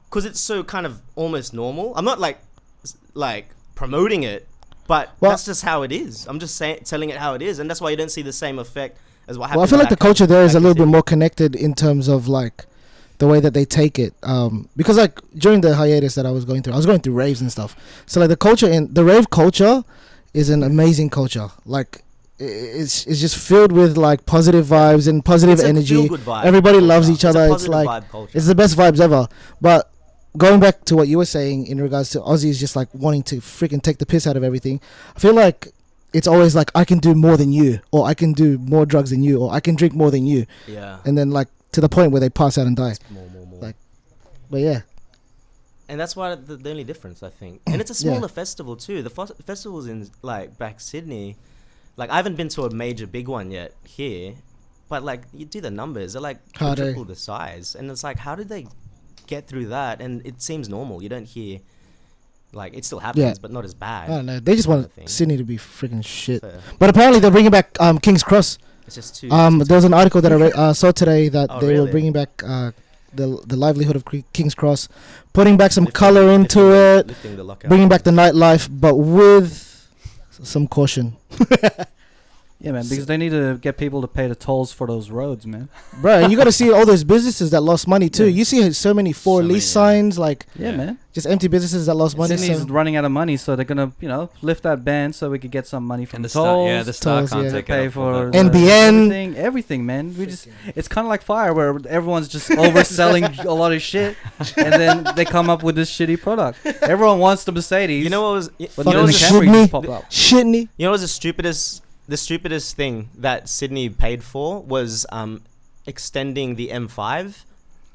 because it's so kind of almost normal. I'm not like promoting it. But that's just how it is. I'm just telling it how it is, and that's why you don't see the same effect as what happens. Well, I feel like the culture there is a little bit more connected in terms of like the way that they take it. Because like during the hiatus that I was going through raves and stuff. So like the rave culture is an amazing culture. Like it's just filled with like positive vibes and positive energy. Everybody loves each other. It's like it's the best vibes ever. But going back to what you were saying in regards to Aussies just like wanting to freaking take the piss out of everything, I feel like it's always like I can do more than you, or I can do more drugs than you, or I can drink more than you. Yeah. And then like to the point where they pass out and die. More. Like, but yeah. And that's why the only difference, I think. And it's a smaller festival too. The festivals in like back Sydney, like I haven't been to a major big one yet here, but like you do the numbers, they're like triple the size, and it's like how did they get through that? And it seems normal. You don't hear like it still happens, but not as bad. I don't know. They just want Sydney to be freaking shit. But apparently they're bringing back King's Cross. It's just too. There was an article that I saw today that they were bringing back the livelihood of King's Cross, putting back some color into it, bringing back the nightlife, but with some caution. Yeah, man, because they need to get people to pay the tolls for those roads, man. Bro, and you got to see all those businesses that lost money too. You see so many lease signs, like man, just empty businesses that lost money. Sydney's running out of money, so they're gonna, lift that ban so we could get some money from the tolls. The star can't take pay for NBN, everything, man. It's kind of like Fyre, where everyone's just overselling a lot of shit, and then they come up with this shitty product. Everyone wants the Mercedes. You know what was? Shitney. You know what was the stupidest? The stupidest thing that Sydney paid for was extending the M5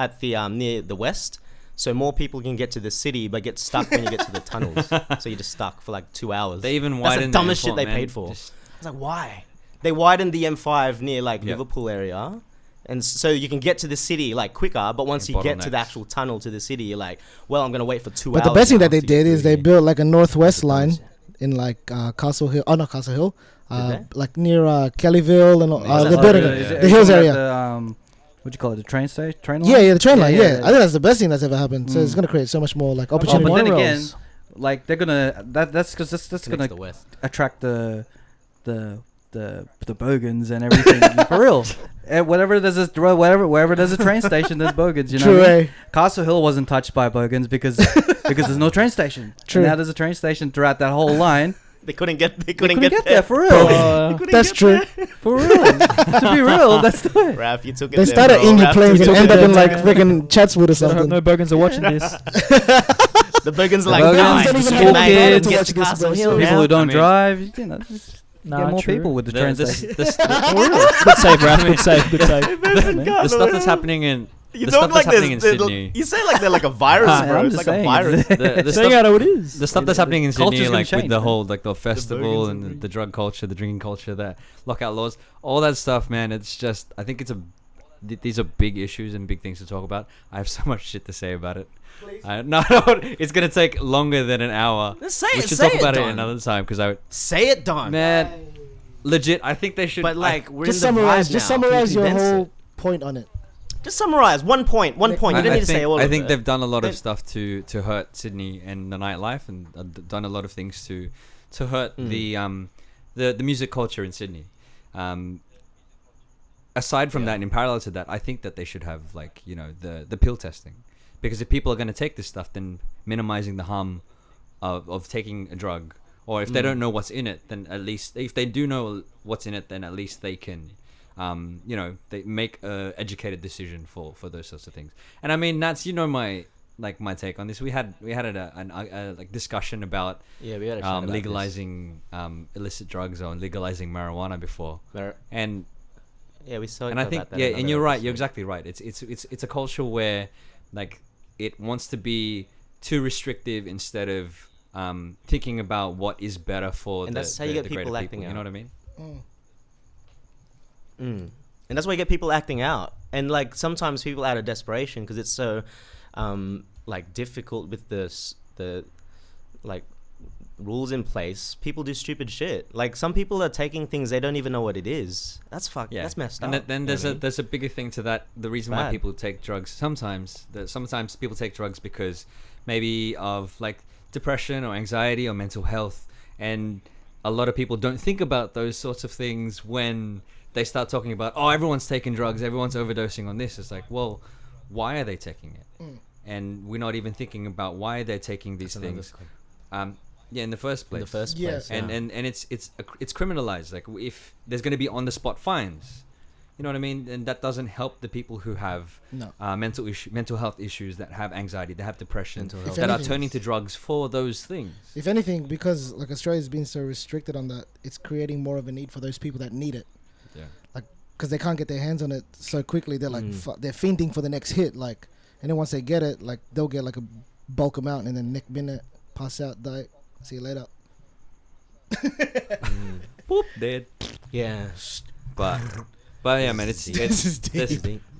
at the near the west, so more people can get to the city, but get stuck when you get to the tunnels. So you're just stuck for like 2 hours. They even widened. That's the dumbest shit they paid for. I was like, why? They widened the M5 near like Liverpool area, and so you can get to the city like quicker. But once you get to the actual tunnel to the city, you're like, well, I'm gonna wait for 2 hours. But the best thing that they did is they built like a northwest line in like Castle Hill. Oh, not Castle Hill. Like near Kellyville and the building, the hills area. What do you call it? The train station, train line. Yeah, the train line. Yeah, I think that's the best thing that's ever happened. So it's gonna create so much more like opportunity. But then again, like they're gonna that's because that's gonna attract the bogans and everything for real. And wherever there's a train station, there's bogans. You know what I mean? Castle Hill wasn't touched by bogans because there's no train station. True. And now there's a train station throughout that whole line. They couldn't get there for real. That's true. For real. To be real, that's the way. Raph, you took it. They started Indie planes and end up in like freaking Chatswood or something. No bogans are watching this. The bogans are like, people who don't drive, get more people with the train station. Good save, Raph. Good save. The stuff that's happening in. You talk like this. You say like they're like a virus, bro. It's like a virus. Saying how it is. The stuff that's happening in Sydney, like with the whole like the festival and the drug culture, the drinking culture, the lockout laws, all that stuff, man. It's just, I think these are big issues and big things to talk about. I have so much shit to say about it. No, it's gonna take longer than an hour. Say we should talk about it another time because I would say it, Don. Man, legit, I think they should. But like, we're just in the summarize. Just summarize your whole point on it. Just summarize one point. You don't need to say all of it. I think they've done a lot of stuff to hurt Sydney and the nightlife, and done a lot of things to hurt the music culture in Sydney. Aside from that, and in parallel to that, I think that they should have like the pill testing, because if people are going to take this stuff, then minimizing the harm of taking a drug, or if they don't know what's in it, then at least if they do know what's in it, then at least they can. They make a educated decision for those sorts of things. And I mean, Nats, my like my take on this. We had a like discussion about we had a chat about legalizing illicit drugs or legalizing marijuana before, and we saw. And I think and you're right. You're exactly right. It's a culture where like it wants to be too restrictive instead of thinking about what is better for and that's how you get people acting out. You know what I mean? And that's why you get people acting out, and like sometimes people out of desperation because it's so like difficult with the like rules in place. People do stupid shit. Like some people are taking things they don't even know what it is. That's That's messed up. And then there's a bigger thing to that. The reason why people take drugs sometimes people take drugs because maybe of like depression or anxiety or mental health, and a lot of people don't think about those sorts of things when they start talking about, oh, everyone's taking drugs, everyone's overdosing on this. It's like, well, why are they taking it? And we're not even thinking about why they're taking these things. In the first place. And it's criminalized. Like if there's going to be on the spot fines, you know what I mean? And that doesn't help the people who have mental health issues, that have anxiety, that have depression, that are turning to drugs for those things. If anything, because like Australia's been so restricted on that, it's creating more of a need for those people that need it. Yeah. Like, because they can't get their hands on it so quickly, they're like they're fiending for the next hit. Like, and then once they get it, like they'll get like a bulk amount and then next minute pass out, die. See you later. Boop, dead. Yeah. But yeah, man, it's deep.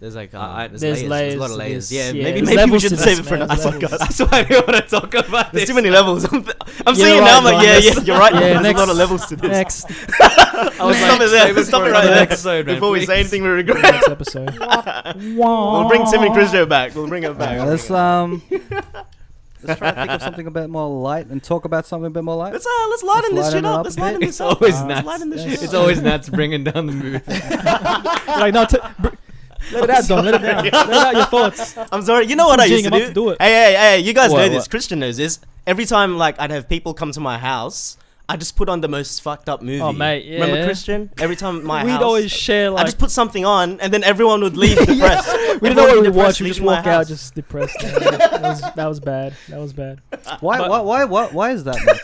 There's like there's layers. layers. There's a lot of layers. Maybe we should save it for another podcast. That's why I don't want to talk about There's this. too many levels. I'm saying it now. I'm like, you're right. Yeah, there's a lot of levels to this. Next I was stop it there. Let's Stop it right there. episode, man, Before we say anything we regret. next episode. We'll bring Tim and Christian back. We'll bring it back. Let's try to think of something a bit more light and talk about something a bit more light. Let's lighten this shit up. Let's lighten this up. It's always Nats bringing down the mood. Like, no, let it out, Don. Let it down. Let out your thoughts. I'm sorry. You know what I used to do? It. Hey, you guys know this. Christian knows this. Every time like I'd have people come to my house, I just put on the most fucked up movie. Oh, mate, yeah. Remember Christian? Every time we'd always share like... I just put something on and then everyone would leave depressed. We didn't know what we'd watch. We just walk out just depressed. That was bad. Why is that, Nat?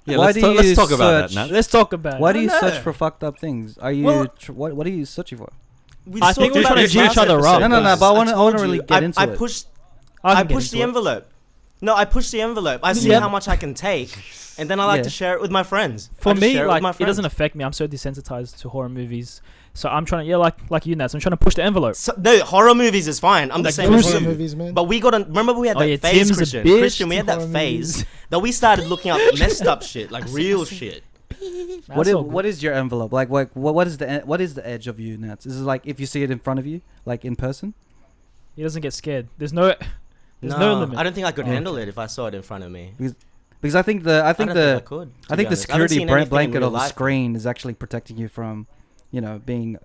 Yeah, let's talk about that, Nat. Let's talk about it. Why do you search for fucked up things? Are you... what are you searching for? I think we're trying to G each other up. No, but I want to really get into it. I pushed the envelope. No, I push the envelope. I see how much I can take, and then I like to share it with my friends. For me, like it doesn't affect me. I'm so desensitized to horror movies, so I'm trying to like you, Nats. I'm trying to push the envelope. No, horror movies is fine. I'm the same as horror movies, man. But we got to remember we had that phase, Christian. We had that phase that we started looking up messed up shit, like real shit. What is your envelope like? What is the edge of you, Nats? Is it like if you see it in front of you, like in person? He doesn't get scared. There's no limit. I don't think I could handle it if I saw it in front of me. Because I think the security blanket of the screen is actually protecting you from, being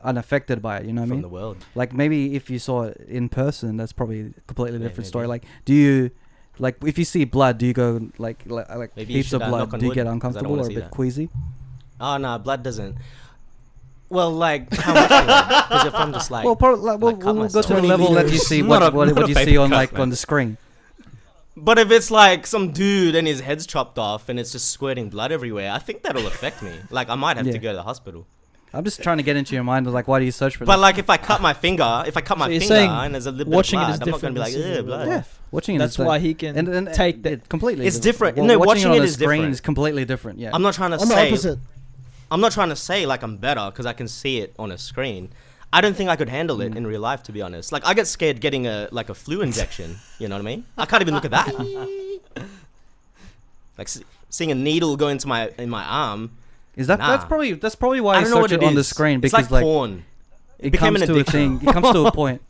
unaffected by it. You know what I mean? From the world. Like maybe if you saw it in person, that's probably a completely different story. Like, do you, like, if you see blood, do you go like heaps of blood? Do you get uncomfortable or a bit queasy? Oh no, blood doesn't. Well, like how much? Because if I'm just like, we'll go to a level that you see what you see on on the screen. But if it's like some dude and his head's chopped off and it's just squirting blood everywhere, I think that'll affect me. Like I might have to go to the hospital. I'm just trying to get into your mind of like, why do you search for? But like if I cut my finger, and there's a little bit of blood, I'm not gonna be like, ugh, blood. Yeah, watching it. That's why he can take that completely. It's different. No, watching it is different. Is completely different. Yeah. I'm not trying to say. I'm not trying to say like I'm better because I can see it on a screen. I don't think I could handle it in real life, to be honest. Like I get scared getting a flu injection. You know what I mean? I can't even look at that. Like seeing a needle go into my arm. Is that that's probably why you search it on the screen, because it's like porn. It comes to a thing. It comes to a point.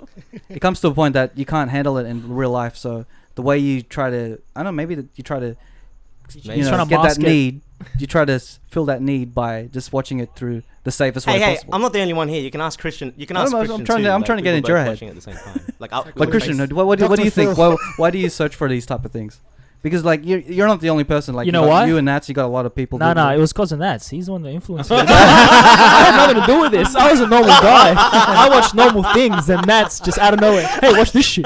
It comes to a point that you can't handle it in real life. So the way you try to, I don't know, maybe you try to, get that need. You try to fill that need by just watching it through the safest way possible. I'm not the only one here. You can ask Christian. You can ask Christian I'm trying to get into your head. At the same time. Like Christian, what do you think? Why do you search for these type of things? Because like you're not the only person. Like you know why? You and Nats, you got a lot of people. No, it was cousin Nats. He's the one that influenced me. I had nothing to do with this. I was a normal guy. And I watched normal things, and Nats just out of nowhere. Hey, watch this shit.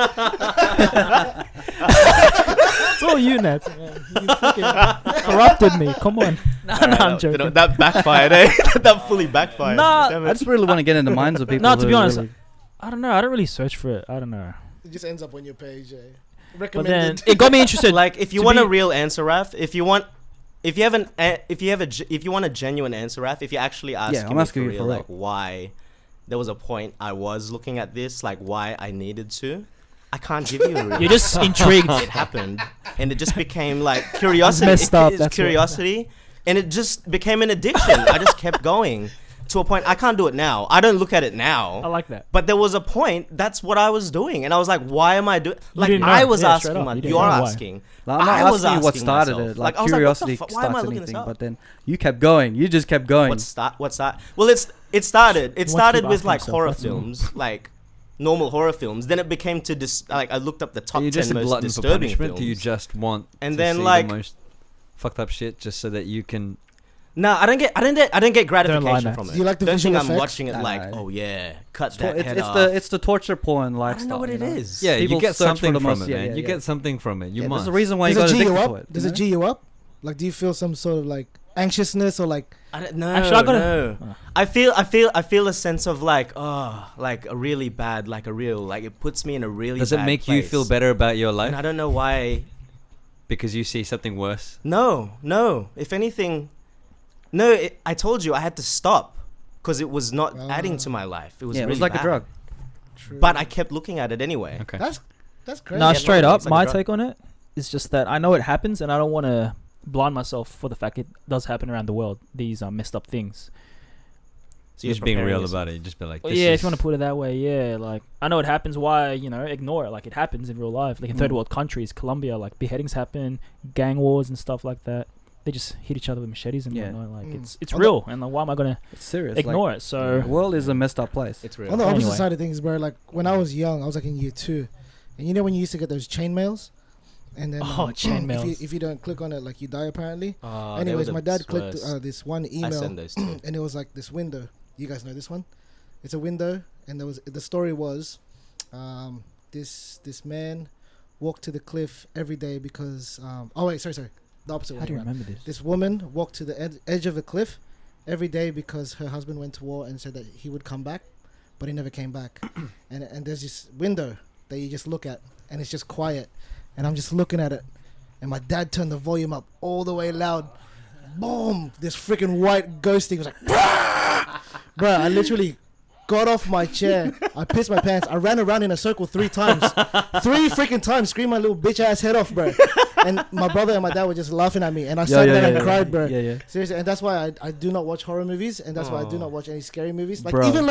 It's all you, Nats. Man. You freaking corrupted me. Come on. I'm joking. That backfired, eh? That fully backfired. Nah, I just really want to get in the minds of people. No, to be honest, I don't know. I don't really search for it. I don't know. It just ends up on your page, eh? But then Recommended. it got me interested. Like, if you want a real answer, Raf, if you want a genuine answer, Raf, if you actually ask I'm asking you for real, like why there was a point I was looking at this, like why I needed to, I can't give you a real. You're just intrigued. It happened, and it just became like curiosity. Messed up. It's curiosity, and it just became an addiction. I just kept going to a point. I can't do it now. I don't look at it now. I like that. But there was a point. That's what I was doing, and I was like, "Why am I doing?" Like didn't know. I was Yeah, straight asking. up. Like, You didn't you're know why. asking. I'm not I was asking you what asking started myself. it. Like I was curiosity what the why am I starts looking this anything, up? but then you kept going. You just kept going. What's that? Well, it started. It wants to started keep with asking like himself, horror that's all. films, like normal horror films. Then it became to like I looked up the top Are you 10 just a most glutton for disturbing punishment? films. Do you just want And to then, see like- the most fucked up shit just so that you can? No, I don't get gratification Matt. from it. Do you like the don't visual think I'm effects? watching it Nah, like, nah. oh yeah, cut that head It's off. it's the torture porn I lifestyle. don't know what it you is. Yeah, People you get search for something the from most- it, yeah, man. yeah, You yeah. get something from it. You Yeah, must. there's a reason why you Does got it G you addicted up? to it. Does it G you up? Like, do you feel some sort of like anxiousness or like? I don't know. Actually, I gotta- no. I feel a sense of like like a really bad, like a real, like it puts me in a really. Does it bad make you place. feel better about your And life I don't know why. because you see something worse? No. If anything, no. I told you I had to stop because it was not adding to my life. It was Yeah, it really was like bad. a drug. True. But I kept looking at it anyway. Okay. That's crazy. No, Yeah, straight no, up, it's like a my drug. take on it is just that I know it happens, and I don't want to blind myself for the fact it does happen around the world. These messed up things. So Just being real about it. You just be like, Well, this yeah, is if you want to put it that way, yeah. Like I know it happens. Why ignore it? Like it happens in real life. Like in third world countries, Colombia, like beheadings happen, gang wars and stuff like that. They just hit each other with machetes and Yeah. whatnot. Like it's On real, and like, why am I gonna It's serious. ignore like, it? So the world is a messed up place. It's real. On the opposite Anyway. side of things, bro, like when I was young, I was like in year 2, and you know when you used to get those chain mails, and then chain mails. if you don't click on it, like you die apparently. Oh, they Anyways, were the my dad clicked worst. this one I email, send those too. and it was like this window. You guys know this one? It's a window, and the story was, this man walked to the cliff every day because sorry, the opposite how way do you around. remember this? This woman walked to the edge of a cliff every day because her husband went to war and said that he would come back, but he never came back. and there's this window that you just look at, and it's just quiet, and I'm just looking at it, and my dad turned the volume up all the way loud. Boom! This freaking white ghost thing was like, bro. I literally got off my chair. I pissed my pants. I ran around in a circle 3 times. 3 freaking times. Screamed my little bitch ass head off, bro. And my brother and my dad were just laughing at me. And I sat there and cried, bro. Yeah, yeah. Seriously. And that's why I do not watch horror movies. And that's why I do not watch any scary movies. Like Bro. even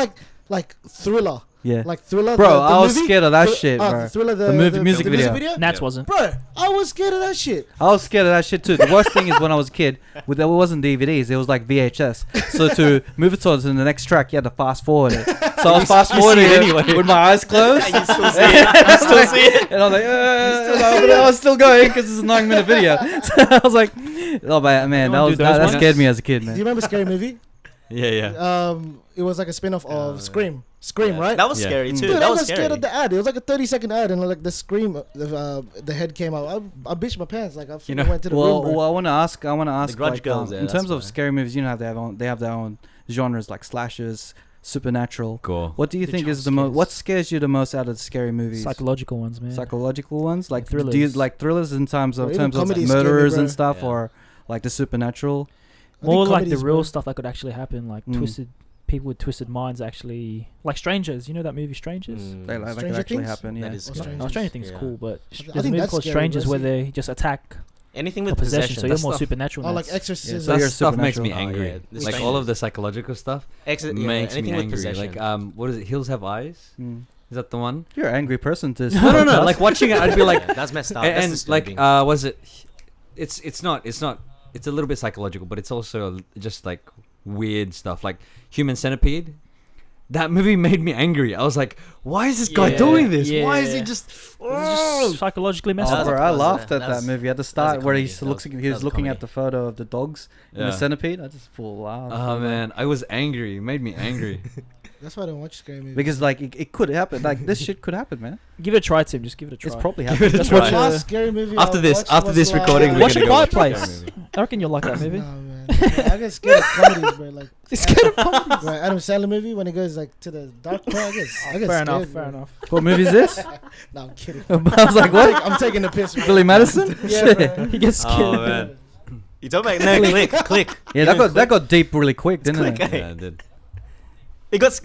like Thriller. Yeah. Like Thriller. Bro, the I was movie, scared of that the- shit, bro. Thriller, The movie- music video. Nats wasn't. Bro, I was scared of that shit. I was scared of that shit too. The worst thing is when I was a kid, there wasn't DVDs. It was like VHS. So to move it on to the next track, you had to fast forward it. So I was fast forwarding it anyway with my eyes closed. You still see it. You still see it. And I was like, but I was still going because it's a 9-minute video. So I was like, oh man, You wanna do those that ones? scared me as a kid, Do you man. remember Scary Movie? Yeah. It was like a spin-off of Scream. Scream, Yeah. right? That was Yeah. scary too. Dude, I that got was scared scary. of the ad. It was like a 30-second ad, and like the scream, the head came out. I bitched my pants. Like I went to the room. Bro. Well, I want to ask, Grudge like, Girls, yeah, in terms that's of why. scary movies, they have their own genres like slashers, supernatural. Cool. What do you The think is the jump most? scares. What scares you the most out of the scary movies? Psychological ones, man. Psychological ones, like Thrillers. Do you like thrillers in terms of Bro, even like comedy scare me, murderers bro. and stuff, Yeah. or like the supernatural? I think More like the comedies, real bro. stuff that could actually happen, like Mm. twisted people with twisted minds actually, like Strangers. You know that movie Strangers? They like Stranger actually Things? happen. Yeah. That is Or scary. Strangers. No, Stranger Things is Yeah. cool, but I there's a think movie that's called scary, Strangers bro. where they just attack Anything with a possession. So you're That more stuff- supernatural. Oh, than like that. exorcism. So That you're stuff makes me supernatural. angry. yeah, the Like all strangers. of the psychological stuff Yeah, makes me anything with angry. possession. Like what is it? Hills Have Eyes. Mm. Is that the one? You're an angry person to. No. Like watching it, I'd be like, Yeah, that's messed up. and That's like disturbing. was it? It's not. It's a little bit psychological, but it's also just like weird stuff. Like Human Centipede. that movie made me angry. I was like, why is this guy doing this? Why is he just psychologically messed up? I laughed at that movie at the start where he was looking at the photo of the dogs in the centipede. I just full laughed. Oh man, I was angry. It made me angry. That's why I don't watch scary movies. Because like it could happen. Like this shit could happen, man. Give it a try, Tim. Just give it a try. It's probably happening. Give it a try. Last scary movie After this recording, we're watch gonna a go Quiet watch a Place. scary movie. I reckon you'll like that movie. Nah, man. I get scared of comedies, bro. Like Scared of comedies. right, Adam Sandler movie when it goes like to the dark part. I get Fair scared, enough. bro. Fair enough. What movie is this? No, I'm kidding. I was like, what? I'm taking the piss. Bro. Billy Madison? Yeah, bro. He gets scared. Oh man. You talking about click. Yeah, that got deep really quick, didn't it? Yeah, it did.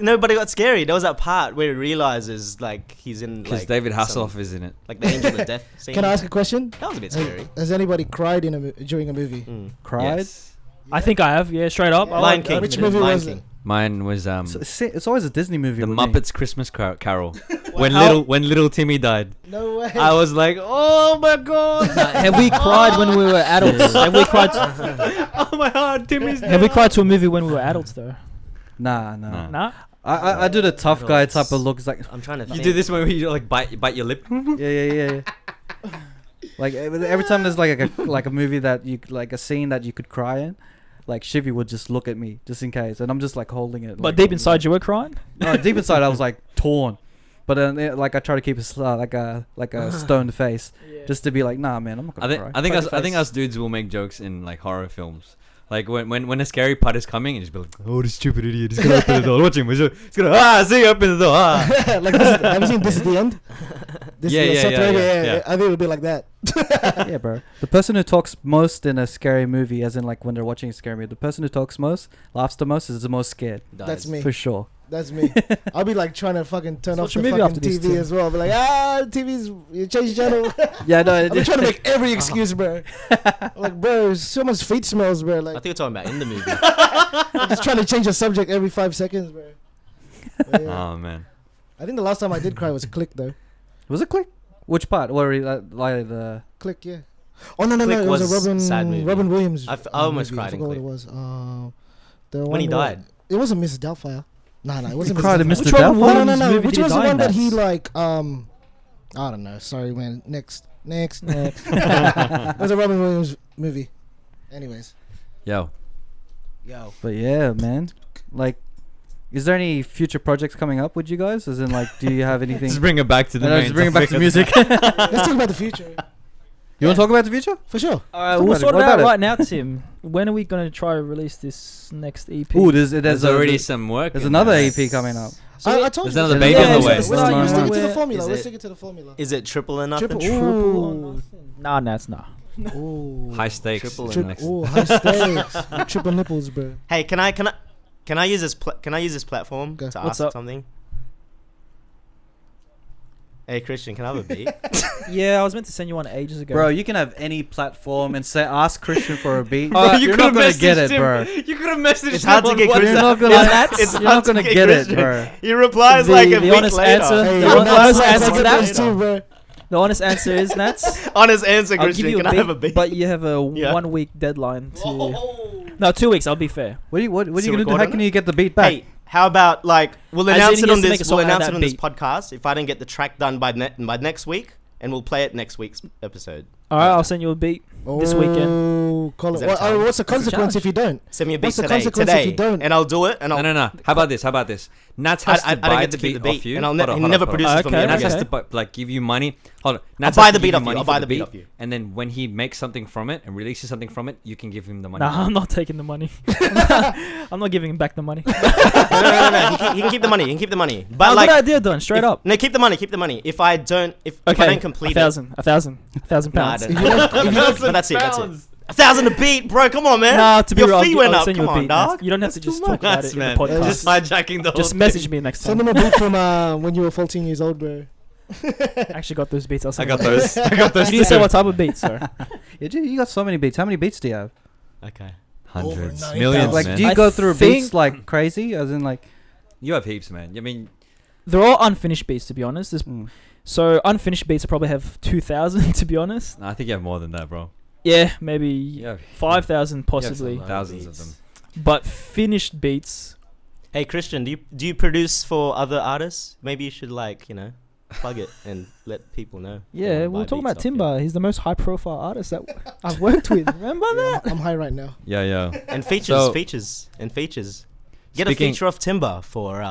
Nobody got scary. There was that part where he realizes like he's in Because like David Hasselhoff is in it. like the angel of death scene. Can I ask a question? That was a bit scary. Has anybody cried during a movie? Cried? Yes. I think I have. Yeah, straight up. Yeah. I Lion like- King. Which movie Lion was King. it? Mine was It's always a Disney movie. the with me. Muppets Christmas Carol. How- when little Timmy died, No way. I was like, oh my god, Have we cried when we were adults? Have we cried? oh my heart, Timmy's dead. Have we cried to a movie when we were adults though? Nah. Nah. I do the tough guy type of look. It's like, I'm trying to think. You do this one where you like bite your lip. yeah. Like every time there's like a movie that you like a scene that you could cry in, like Shivy would just look at me just in case, and I'm just like holding it. But like, deep inside, you were crying. no, deep inside I was like torn, but then like I try to keep a like a stoned face, just to be like, nah, man, I'm not gonna cry. I think us dudes will make jokes in like horror films. Like when a scary part is coming, and just be like, "Oh, this stupid idiot! He's gonna open the door. Watch him! He's gonna see you open the door." Like this, have you seen This Is the End? This Yeah, is yeah, the subtitle? yeah. I think it would be like that. Yeah, bro. The person who talks most in a scary movie, as in like when they're watching a scary movie, the person who talks most, laughs the most, is the most scared. That's me. For sure. That's me. I'll be like trying to fucking turn Let's off watch a the movie fucking after this, TV Tim. as well. I'll be like, TV's, you change channel. Yeah, no. I'm trying to make every excuse, bro. Like, bro, someone's feet smells, bro. I Like, think you're talking about in the movie. I'm just trying to change the subject every 5 seconds, bro. But yeah. Oh man. I think the last time I did cry was Click, though. Was it Click? Which part? Where he like the? Click, yeah. Oh no, Click it was was a sad movie. Robin Williams. I almost movie. cried I in forgot what Click. it was. The When one he where- died. It wasn't Mrs. Doubtfire. No, it wasn't. You cried at Mrs. Mr. Which Robin Doubtfire? Williams movie Which did he was the die one in? that he That's- like? I don't know. Sorry, man. Next. It was a Robin Williams movie. Anyways. Yo. But yeah, man. Like, is there any future projects coming up with you guys? As in, like, do you have anything? Just bring it back to the main Just bring it back to topic. music. Let's talk about the future. You want to talk about the future? For sure. All right, Talk we'll about it. sort What it out about it? right now, Tim. When are we gonna try to release this next EP? Ooh, there's already some work. There's in another there. EP coming up. I told There's you. another baby on the way. We're sticking to the Where- formula. is We're it- sticking to the formula. Is it triple or nothing? Triple. Nah, it's not. Ooh. High stakes. Triple in and the next- Ooh, high stakes. Triple nipples, bro. Hey, can I use this platform Go. to What's ask up? something? Hey Christian, can I have a beat? Yeah, I was meant to send you one ages ago. Bro, you can have any platform and say, ask Christian for a beat. Bro, You're not gonna get it, bro. You could have messaged It's hard to get You're Christian. not gonna, It's you're not hard to gonna get get it, Christian. bro. He replies The- like a the week honest later. answer- Hey, The yo, honest Nats, answer I to got that- those too, bro. The honest answer is Nats. Honest answer, I'll Christian. give you Can a I beat, have a beat? but you have a Yeah. 1 week deadline to. No, 2 weeks. I'll be fair. What are you Still gonna do? How recording can you get the beat back? Hey, how about like we'll As announce in it he on has to make this. a song We'll out of announce it that on this beat. podcast. If I don't get the track done by next week, and we'll play it next week's episode. All right, I'll send you a beat this weekend. Oh, call Is it. that a challenge? What's the That's a consequence if you don't? Send me a beat What's the today, consequence if you don't? and I'll do it. And I'll. No. How about this? Nats has I to don't buy get the to keep beat the beat, off you. and I'll Hold on, he hold never on, hold on. produces for me. Okay, ever Nats again. has to like give you money. Hold on. I'll Nats buy has the to beat give you off you. money I'll for buy the beat beat, off you. and then when he makes something from it and releases something from it, you can give him the money. Nah, I'm not taking the money. I'm not giving him back the money. No. He can keep the money. He can keep the money. But But like, good idea, Don. Straight up. No, keep the money. Keep the money. If I don't complete it, £1,000 Nah, I pounds. don't. But that's it. That's it. 1,000 a beat, bro. Come on, man. Nah, to be Your real, fee I'll went up. send you Come a on, beat. dog. You don't have to just talk about it in the man. podcast. Just hijacking the whole Just message me next Send time. him a beat from when you were 14 years old, bro. I actually got those beats. I'll I send got them. those. I got those. You didn't say what type of beats, sir. Yeah, dude, you got so many beats. How many beats do you have? Okay. Hundreds, Over millions, Like, man. do you I go through beats think- like crazy? As in, like, You have heaps, man. I mean, They're all unfinished beats, to be honest. mm. So unfinished beats, I probably have 2,000, to be honest. I think you have more than that, bro. Yeah, maybe You have 5,000 you have possibly. thousands of them. But finished beats, Hey Christian, do you produce for other artists? Maybe you should plug it and let people know. Yeah, we're talking about Timba. He's the most high-profile artist that I've worked with. Remember that? I'm high right now. Yeah. And features. Get a feature of Timba for